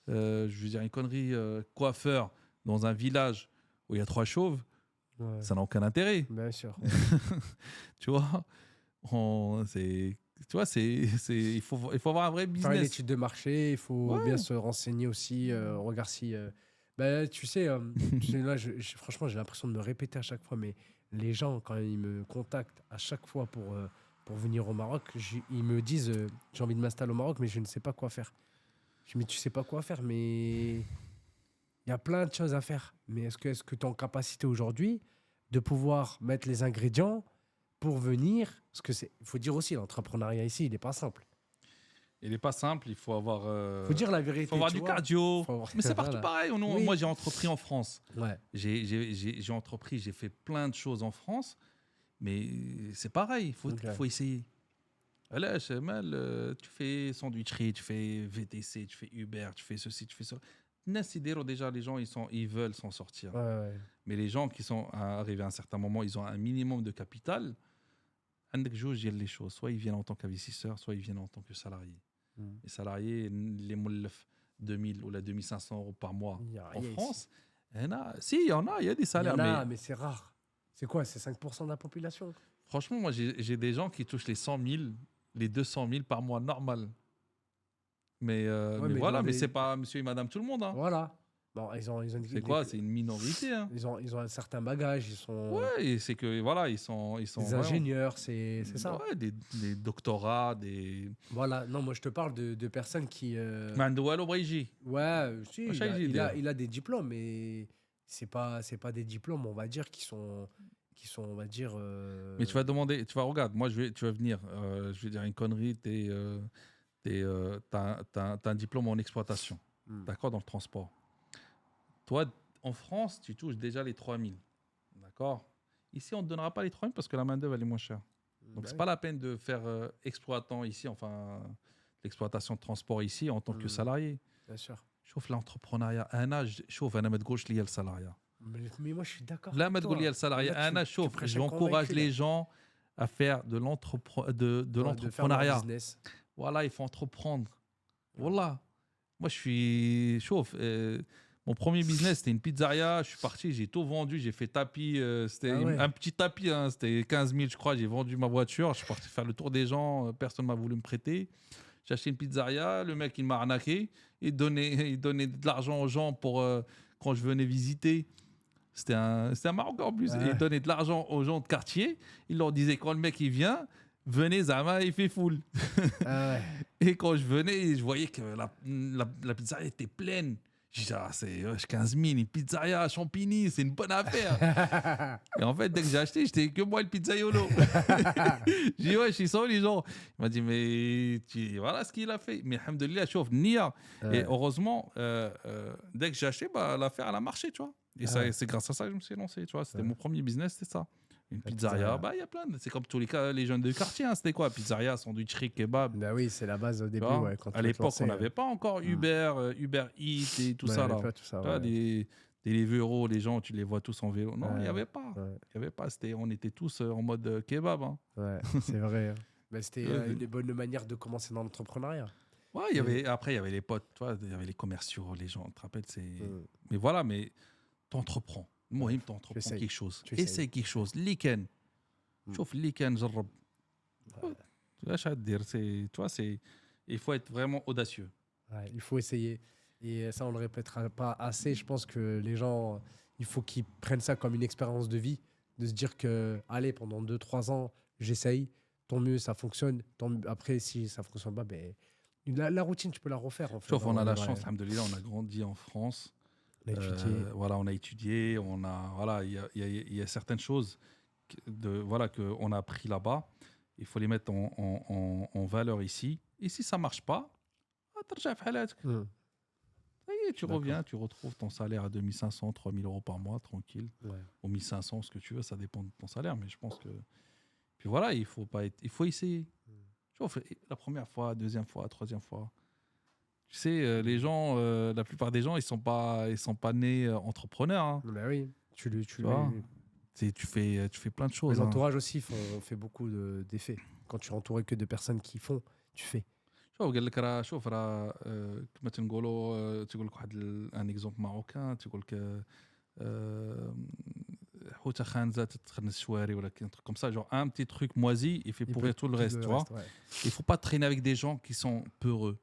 [SPEAKER 2] je veux dire une connerie, coiffeur dans un village où il y a 3 chauves, ça n'a aucun intérêt.
[SPEAKER 1] Bien sûr.
[SPEAKER 2] Tu vois, il faut avoir un vrai
[SPEAKER 1] Faire une
[SPEAKER 2] business.
[SPEAKER 1] étude de marché, il faut bien se renseigner aussi. Regarde si. Tu sais, là, franchement, j'ai l'impression de me répéter à chaque fois, mais les gens, quand ils me contactent à chaque fois pour venir au Maroc, ils me disent j'ai envie de m'installer au Maroc, mais je ne sais pas quoi faire. Je me dis, mais tu sais pas quoi faire, mais il y a plein de choses à faire. Mais est-ce que tu es en capacité aujourd'hui de pouvoir mettre les ingrédients pour venir? Parce que il faut dire aussi, l'entrepreneuriat ici, il n'est pas simple.
[SPEAKER 2] Il n'est pas simple, il faut avoir.
[SPEAKER 1] Faut dire la vérité.
[SPEAKER 2] Il faut avoir du cardio. Mais c'est partout
[SPEAKER 1] Voilà.
[SPEAKER 2] pareil.
[SPEAKER 1] Oui.
[SPEAKER 2] Moi, j'ai entrepris en France.
[SPEAKER 1] Ouais.
[SPEAKER 2] J'ai entrepris, j'ai fait plein de choses en France, mais c'est pareil, il faut essayer. Là, tu fais sandwicherie, tu fais VTC, tu fais Uber, tu fais ceci, tu fais ça. Déjà, les gens, ils veulent s'en sortir.
[SPEAKER 1] Ouais.
[SPEAKER 2] Mais les gens qui sont arrivés à un certain moment, ils ont un minimum de capital. Les choses. Soit ils viennent en tant qu'investisseurs, soit ils viennent en tant que salariés. Les salariés, les moulef 2000 ou la 2500 euros par mois en France, il y en a, il y a des salaires.
[SPEAKER 1] Mais c'est rare. C'est quoi? C'est 5% de la population?
[SPEAKER 2] Franchement, moi, j'ai des gens qui touchent les 100 000, les 200 000 par mois, normal. Mais voilà, mais c'est pas monsieur et madame tout le monde. Hein.
[SPEAKER 1] Voilà. Bon,
[SPEAKER 2] c'est quoi? C'est une minorité. Hein.
[SPEAKER 1] Ils ont un certain bagage. Ils sont.
[SPEAKER 2] Ouais, et c'est que voilà, ils sont
[SPEAKER 1] des ingénieurs, c'est ça.
[SPEAKER 2] Ouais, des doctorats, des.
[SPEAKER 1] Voilà. Non, moi je te parle de personnes qui.
[SPEAKER 2] Mandoual Obraiji.
[SPEAKER 1] Ouais, si. Il a des diplômes, mais c'est pas des diplômes, on va dire, qui sont, on va dire.
[SPEAKER 2] Mais tu vas demander, regarde, moi tu vas venir, je vais dire une connerie, t'as un diplôme en exploitation, d'accord, dans le transport. Toi, en France, tu touches déjà les 3 000, d'accord. Ici, on ne te donnera pas les 3 000 parce que la main-d'œuvre, elle est moins chère. Donc, c'est pas la peine de faire exploitant ici, enfin, l'exploitation de transport ici en tant que salarié.
[SPEAKER 1] Bien sûr.
[SPEAKER 2] Chauffe l'entrepreneuriat. Un âge, chauffe un amède gauche lié le salariat.
[SPEAKER 1] Mais moi, je suis d'accord.
[SPEAKER 2] Là, le salariat. Un âge, chauffe. J'encourage les gens à faire de l'entrepreneuriat. Voilà, il faut entreprendre. Voilà. Moi, je suis chauffe. Mon premier business, c'était une pizzeria. Je suis parti, j'ai tout vendu. J'ai fait tapis. C'était un petit tapis. Hein, c'était 15 000, je crois. J'ai vendu ma voiture. Je suis parti faire le tour des gens. Personne ne m'a voulu me prêter. J'ai acheté une pizzeria. Le mec, il m'a arnaqué. Il donnait de l'argent aux gens pour quand je venais visiter. C'était un Marocain en plus. Il donnait de l'argent aux gens de quartier. Il leur disait, quand le mec il vient, venez, Zama, il fait full. Et quand je venais, je voyais que la pizzeria était pleine. Je disais, c'est 15 000, une pizzeria à Champigny, c'est une bonne affaire. Et en fait, dès que j'ai acheté, j'étais que moi le pizzaiolo. J'ai dit, je suis sans les gens. Il m'a dit, mais voilà ce qu'il a fait. Mais alhamdoulilah, chauffe, Nia. Et heureusement, dès que j'ai acheté, l'affaire, elle a marché, tu vois. Et c'est grâce à ça que je me suis lancé, tu vois. C'était mon premier business, c'était ça. Une pizzeria, il y a plein de... C'est comme tous les jeunes de quartier, hein. C'était quoi? Pizzeria, sandwicherie, kebab.
[SPEAKER 1] Bah oui, c'est la base au début.
[SPEAKER 2] À l'époque, on n'avait pas encore Uber Eats et tout ça. Là.
[SPEAKER 1] Pas tout ça,
[SPEAKER 2] des Deliveroo, les gens, tu les vois tous en vélo. Non, il n'y avait pas. Il y avait pas. On était tous en mode kebab. Hein.
[SPEAKER 1] Ouais, c'est vrai. Mais c'était une bonne manière de commencer dans l'entrepreneuriat.
[SPEAKER 2] Ouais, après, il y avait les potes, il y avait les commerciaux, les gens, tu te rappelles. Mais voilà, mais t'entreprends. Moi, t'entreprends quelque chose. Essaye quelque chose. Liken. Chauffe liken, jarrab. Tu vois, il faut être vraiment audacieux.
[SPEAKER 1] Ouais, il faut essayer. Et ça, on ne le répétera pas assez. Je pense que les gens, il faut qu'ils prennent ça comme une expérience de vie. De se dire que, allez, pendant 2-3 ans, j'essaye. Tant mieux, ça fonctionne. Après, si ça ne fonctionne pas, La routine, tu peux la refaire, en fait.
[SPEAKER 2] Sauf on a la
[SPEAKER 1] Ouais.
[SPEAKER 2] chance, alhamdoulilah, on a grandi en France.
[SPEAKER 1] On a étudié.
[SPEAKER 2] Voilà, on a étudié, voilà, il y a certaines choses qu'on a appris là-bas. Il faut les mettre en valeur ici. Et si ça marche pas, ترجع في حالاتك. Ça y est, tu reviens, tu retrouves ton salaire à 2500, 3000 euros par mois, tranquille.
[SPEAKER 1] Ouais.
[SPEAKER 2] Ou 1500, ce que tu veux, ça dépend de ton salaire. Mais je pense que. Puis voilà, il faut essayer. Tu vois, la première fois, deuxième fois, troisième fois. Tu sais, les gens, la plupart des gens, ils sont pas nés entrepreneurs. Hein.
[SPEAKER 1] Bah oui, tu
[SPEAKER 2] vois. Tu fais plein de choses.
[SPEAKER 1] L'entourage aussi fait beaucoup d'effets. Quand tu es entouré que de personnes qui font, tu fais.
[SPEAKER 2] شوف قال لك راه شوف راه كما تنقولوا تقول لك واحد ان اكزومبل ماروكان تقول لك حوته خانزه تتخنس شواري ولا كوم سا جور ان بتي تروك موزي il fait pourrir tout le reste, tu vois. Il faut pas traîner avec des gens qui sont peureux.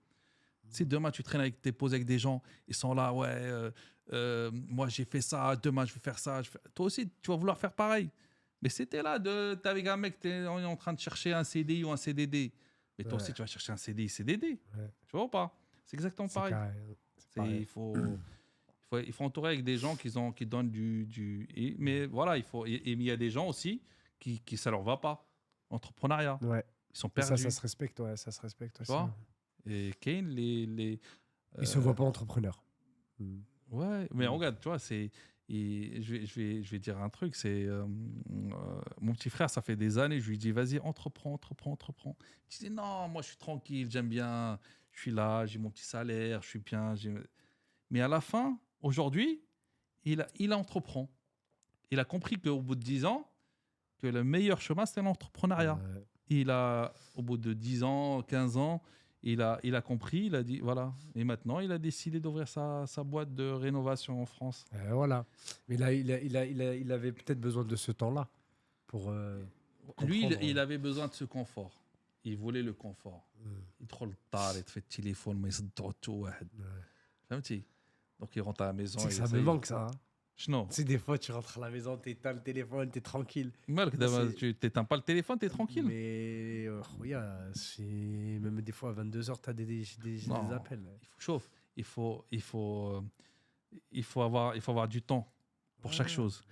[SPEAKER 2] Si demain tu traînes avec tes poses avec des gens, ils sont là, ouais, moi j'ai fait ça, demain je vais faire ça. Toi aussi, tu vas vouloir faire pareil. Mais si t'es là, t'es avec un mec, t'es en train de chercher un CDI ou un CDD, mais toi aussi tu vas chercher un CDI, CDD. Tu vois ou pas? C'est exactement pareil. Il faut entourer avec des gens qui donnent mais voilà, il y a des gens aussi qui ça leur va pas. Entrepreneuriat.
[SPEAKER 1] Ouais.
[SPEAKER 2] Ils sont perdus.
[SPEAKER 1] Ça se respecte, ouais, ça se respecte aussi.
[SPEAKER 2] Et Kane,
[SPEAKER 1] il se voit pas entrepreneur.
[SPEAKER 2] Ouais, mais regarde, tu vois, je vais dire un truc, c'est mon petit frère, ça fait des années, je lui dis vas-y, entreprends. Il disait non, moi je suis tranquille, j'aime bien, je suis là, j'ai mon petit salaire, je suis bien. Mais à la fin, aujourd'hui, il entreprend. Il a compris qu'au bout de 10 ans, que le meilleur chemin, c'est l'entrepreneuriat. Au bout de 10 ans, 15 ans, il a compris, il a dit, voilà. Et maintenant, il a décidé d'ouvrir sa boîte de rénovation en France.
[SPEAKER 1] Voilà. Mais là, il avait peut-être besoin de ce temps-là pour
[SPEAKER 2] lui, il avait besoin de ce confort. Il voulait le confort. Il trop le tard, il te fait le téléphone, mais il se tout. Donc, il rentre à la maison.
[SPEAKER 1] C'est que ça me manque, ça.
[SPEAKER 2] Non.
[SPEAKER 1] Tu sais, des fois, tu rentres à la maison, tu éteins le téléphone, tu es tranquille.
[SPEAKER 2] Tu n'éteins pas le téléphone, tu es tranquille.
[SPEAKER 1] Mais oui, même des fois, à 22h, tu as des appels.
[SPEAKER 2] Il faut avoir du temps pour chaque chose.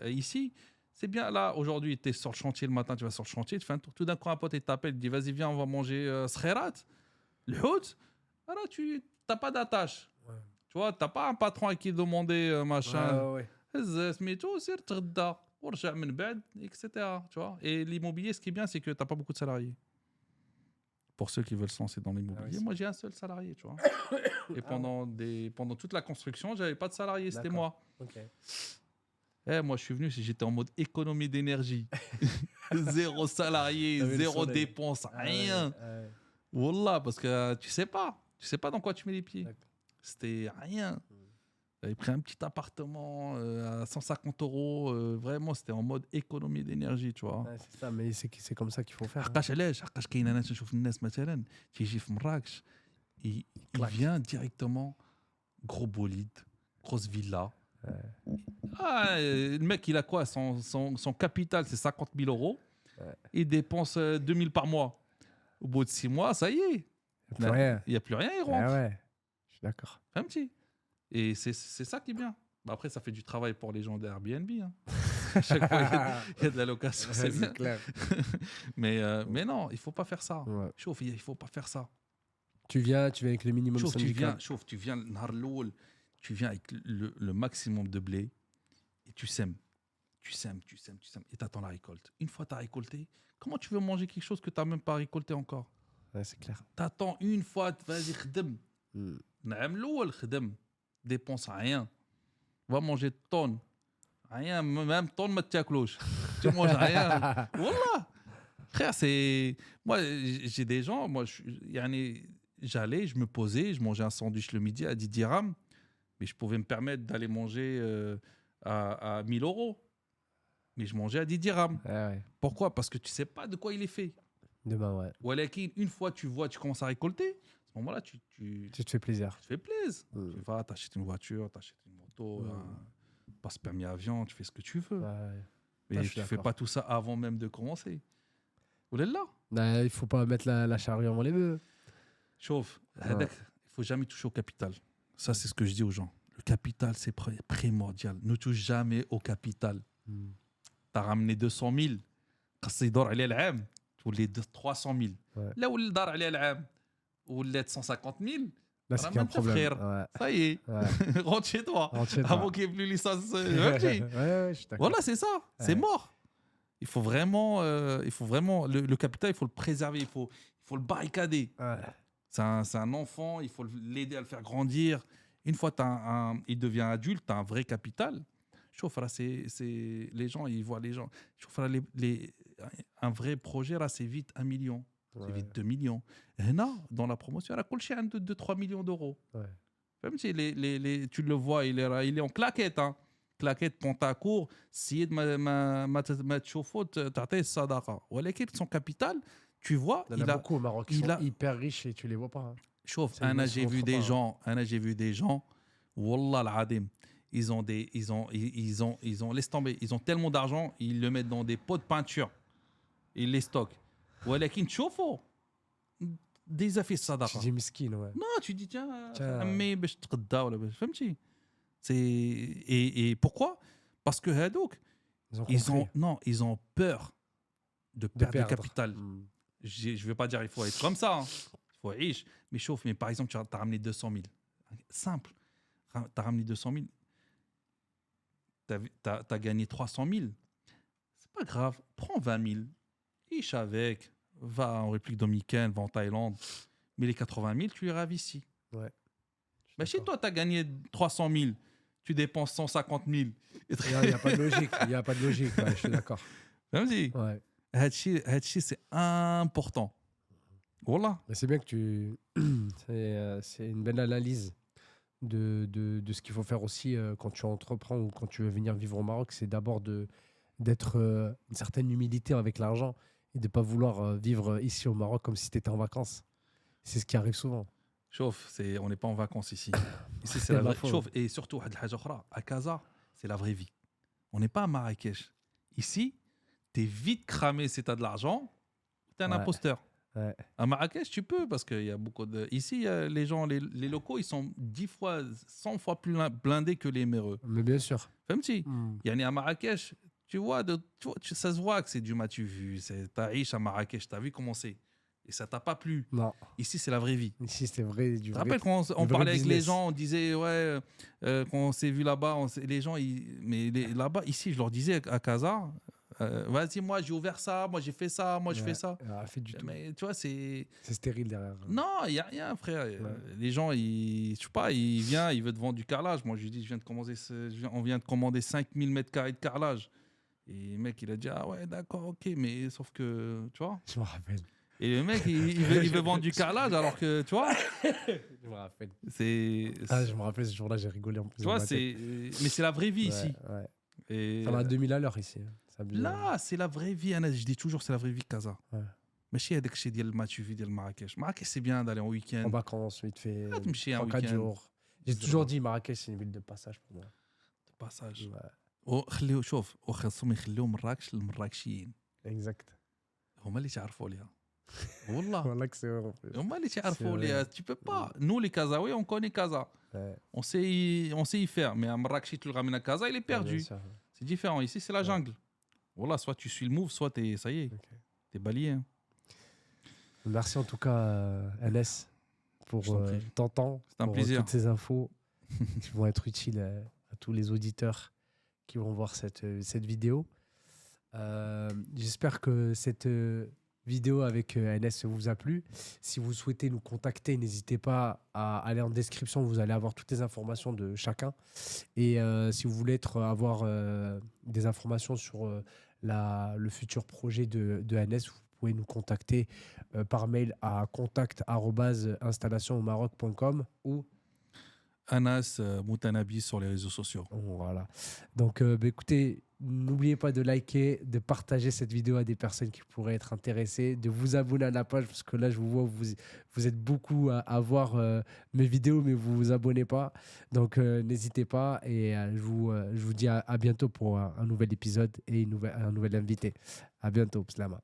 [SPEAKER 2] Ici, c'est bien. Là, aujourd'hui, tu es sur le chantier le matin, tu vas sur le chantier, tu fais un tour. Tout d'un coup, un pote t'appelle, il dit vas-y, viens, on va manger skhairat, le hout. Alors, tu n'as pas d'attache. Tu vois, t'as pas un patron à qui demander machin. etc. Tu vois. Et l'immobilier, ce qui est bien, c'est que t'as pas beaucoup de salariés. Pour ceux qui veulent se lancer dans l'immobilier, moi j'ai un seul salarié, tu vois. Et pendant toute la construction, j'avais pas de salarié, c'était moi. Moi, je suis venu, j'étais en mode économie d'énergie. Zéro salarié, zéro dépense, rien. Wallah, parce que tu sais pas dans quoi tu mets les pieds. C'était rien. J'avais pris un petit appartement à 150 €. Vraiment, c'était en mode économie d'énergie, tu vois.
[SPEAKER 1] C'est ça, mais c'est comme ça qu'il faut faire.
[SPEAKER 2] Il vient directement, gros bolide, grosse villa. Le mec, il a quoi? Son capital, c'est 50 000 €. Il dépense 2 000 par mois. Au bout de 6 mois, ça y est. Il n'y a plus rien, il rentre.
[SPEAKER 1] Je suis d'accord.
[SPEAKER 2] Un petit. Et c'est ça qui est bien. Après, ça fait du travail pour les gens d'Airbnb. Hein. Chaque fois, il y a de la location, c'est bien.
[SPEAKER 1] Clair.
[SPEAKER 2] mais non, il ne faut pas faire ça.
[SPEAKER 1] Ouais.
[SPEAKER 2] Chauffe, il ne faut pas faire ça.
[SPEAKER 1] Tu viens avec le minimum syndical.
[SPEAKER 2] Tu viens avec le maximum de blé et tu sèmes. Tu sèmes. Et tu attends la récolte. Une fois que tu as récolté, comment tu veux manger quelque chose que tu n'as même pas récolté encore?
[SPEAKER 1] Ouais, c'est clair.
[SPEAKER 2] Tu attends une fois, vas-y, khedem. Dépense rien. Va manger tonnes. Rien, même tonnes, mais tu manges rien. Voilà. Frère, c'est. Moi, j'ai des gens, j'allais, je me posais, je mangeais un sandwich le midi à 10 dirhams, mais je pouvais me permettre d'aller manger à 1000 €. Mais je mangeais à 10 dirhams.
[SPEAKER 1] Ouais.
[SPEAKER 2] Pourquoi? Parce que tu sais pas de quoi il est fait.
[SPEAKER 1] Demain, ouais.
[SPEAKER 2] Ou alors, une fois tu commences à récolter, à ce moment-là, tu
[SPEAKER 1] te fais plaisir.
[SPEAKER 2] Tu te fais plaisir. Tu vas, t'achètes une voiture, t'achètes une moto, passe permis avion, tu fais ce que tu veux.
[SPEAKER 1] Ouais.
[SPEAKER 2] Mais tu fais pas tout ça avant même de commencer. Ou là.
[SPEAKER 1] Bah, il faut pas mettre la charrue avant les bœufs.
[SPEAKER 2] Chauffe. Il faut jamais toucher au capital. Ça, c'est ce que je dis aux gens. Le capital, c'est primordial. Ne touche jamais au capital. T'as ramené 200 000. Quand c'est d'or, il y a l'âme. Ou les 300 000.
[SPEAKER 1] Ouais.
[SPEAKER 2] Là où le d'or, il y a l'âme. Ou les 150 000.
[SPEAKER 1] Là, c'est qu'il y a un problème. Ouais.
[SPEAKER 2] Ça y est.
[SPEAKER 1] Ouais.
[SPEAKER 2] Rentre chez toi.
[SPEAKER 1] Rentre chez toi.
[SPEAKER 2] Avant qu'il n'y ait plus licence.
[SPEAKER 1] Ouais, je suis d'accord.
[SPEAKER 2] Voilà, c'est ça. C'est mort. Il faut vraiment le capital, il faut le préserver, il faut le barricader.
[SPEAKER 1] Ouais.
[SPEAKER 2] C'est un enfant, il faut l'aider à le faire grandir. Une fois il devient adulte, tu as un vrai capital. Chauffe, là, les gens, ils voient les gens. Chauffe, là, un vrai projet, là, c'est vite 1 million. C'est vite 2 millions. Et là, dans la promotion, elle a coché un de 2-3 millions d'euros. Ouais. Même si tu le vois, il est en claquette. Hein. Claquette, Pontacourt, سيد ما تشوفوا تعطيه الصدقه ولكن son capital tu vois
[SPEAKER 1] il y a beaucoup au Maroc qui sont hyper riches et tu les vois pas hein.
[SPEAKER 2] Chauffe j'ai vu des gens wallah al-adim ils ont laisse tomber, ils ont tellement d'argent, ils le mettent dans des pots de peinture, ils les stockent ولكن تشوفوا des affaires صدقه
[SPEAKER 1] tu dis miskin ouais
[SPEAKER 2] non tu dis tiens عمي باش تقدا ولا باش فهمتي. Et pourquoi? Parce que Hadouk, ils ont peur de perdre le capital. Je ne veux pas dire il faut être comme ça. Hein. Il faut être riche. Mais chauffe, mais par exemple, tu as ramené 200 000. Simple. Tu as ramené 200 000. Tu as gagné 300 000. C'est pas grave. Prends 20 000. Riche avec. Va en République dominicaine, va en Thaïlande. Mais les 80 000, tu les raves ici.
[SPEAKER 1] Ouais.
[SPEAKER 2] Mais si toi, tu as gagné 300 000, tu dépenses 150 000.
[SPEAKER 1] Il n'y a pas de logique. Il n'y a pas de logique. Ouais, je suis d'accord.
[SPEAKER 2] Vas-y. Ouais. Hadchi, c'est important. Voilà.
[SPEAKER 1] C'est bien que tu. C'est une belle analyse de ce qu'il faut faire aussi quand tu entreprends ou quand tu veux venir vivre au Maroc. C'est d'abord d'être une certaine humilité avec l'argent et de ne pas vouloir vivre ici au Maroc comme si tu étais en vacances. C'est ce qui arrive souvent.
[SPEAKER 2] Chauffe, on n'est pas en vacances ici. Ici, c'est la vraie. Chauffe, et surtout, à Casa, c'est la vraie vie. On n'est pas à Marrakech. Ici, tu es vite cramé si tu as de l'argent, tu es un imposteur. Ouais. À Marrakech, tu peux, parce qu'il y a beaucoup de. Ici, les gens, les locaux, ils sont 10 fois, 100 fois plus blindés que les méreux.
[SPEAKER 1] Mais bien sûr.
[SPEAKER 2] Femme-ti, à Marrakech, tu vois, ça se voit que c'est du matu vu. T'as riche à Marrakech, t'as vu comment c'est. Et ça t'a pas plu. Non. Ici, c'est la vraie vie.
[SPEAKER 1] Ici, c'est vrai. Tu
[SPEAKER 2] te rappelles quand on parlait avec les gens, on disait, ouais, quand on s'est vu là-bas, les gens, là-bas, ici, je leur disais à Casa, vas-y, moi, j'ai ouvert ça, moi, j'ai fait ça, moi, je fais ça.
[SPEAKER 1] Fait du tout.
[SPEAKER 2] Mais tu vois, c'est
[SPEAKER 1] stérile derrière.
[SPEAKER 2] Non, il n'y a rien, frère. Ouais. Les gens, je sais pas, il veut te vendre du carrelage. Moi, je lui dis, on vient de commander 5000 mètres carrés de carrelage. Et le mec, il a dit, ah ouais, d'accord, ok, mais sauf que, tu vois.
[SPEAKER 1] Je me rappelle.
[SPEAKER 2] Et le mec, il veut vendre du carrelage alors que, tu vois.
[SPEAKER 1] Je me rappelle. Je me rappelle ce jour-là, j'ai rigolé en plus.
[SPEAKER 2] Tu vois, mais c'est la vraie vie ici.
[SPEAKER 1] Ouais. Et ça va à 2000 à l'heure ici.
[SPEAKER 2] Là, c'est la vraie vie. Je dis toujours, c'est la vraie vie de Casa. Ouais. Mais chez Adek, chez Dial Matuvi, Dial Marrakech. Marrakech, c'est bien d'aller en week-end.
[SPEAKER 1] En vacances, vite fait.
[SPEAKER 2] 4
[SPEAKER 1] jours. J'ai toujours dit Marrakech, c'est une ville de passage pour moi.
[SPEAKER 2] De passage. وخليو شوف وخاصهم يخليو مراكش للمراكشيين.
[SPEAKER 1] Exact.
[SPEAKER 2] هما اللي تعرفوا ليها. والله.
[SPEAKER 1] والله que c'est
[SPEAKER 2] هما اللي تعرفوا ليها. Tu peux pas. Nous les Kazaouis, on connaît Casa. Ouais. On sait y faire. Mais à Marrakech, tu le ramènes à Casa, il est perdu. Ouais, c'est différent. Ici, c'est la jungle. Voilà, soit tu suis le move, soit ça y est. Okay. T'es balayé. Hein.
[SPEAKER 1] Merci en tout cas, Anas, pour ton temps.
[SPEAKER 2] C'est un plaisir.
[SPEAKER 1] Toutes ces infos qui vont être utiles à tous les auditeurs qui vont voir cette vidéo. J'espère que cette vidéo avec Anas vous a plu. Si vous souhaitez nous contacter, n'hésitez pas à aller en description, vous allez avoir toutes les informations de chacun. Et si vous voulez avoir des informations sur le futur projet de Anas, vous pouvez nous contacter par mail à contact@installationaumaroc.com ou
[SPEAKER 2] Anas Moutanabi sur les réseaux sociaux.
[SPEAKER 1] Voilà. Donc, écoutez, n'oubliez pas de liker, de partager cette vidéo à des personnes qui pourraient être intéressées, de vous abonner à la page, parce que là, je vous vois, vous êtes beaucoup à voir mes vidéos, mais vous ne vous abonnez pas. Donc, n'hésitez pas. Et je vous dis à bientôt pour un nouvel épisode et un nouvel invité. À bientôt. Slama.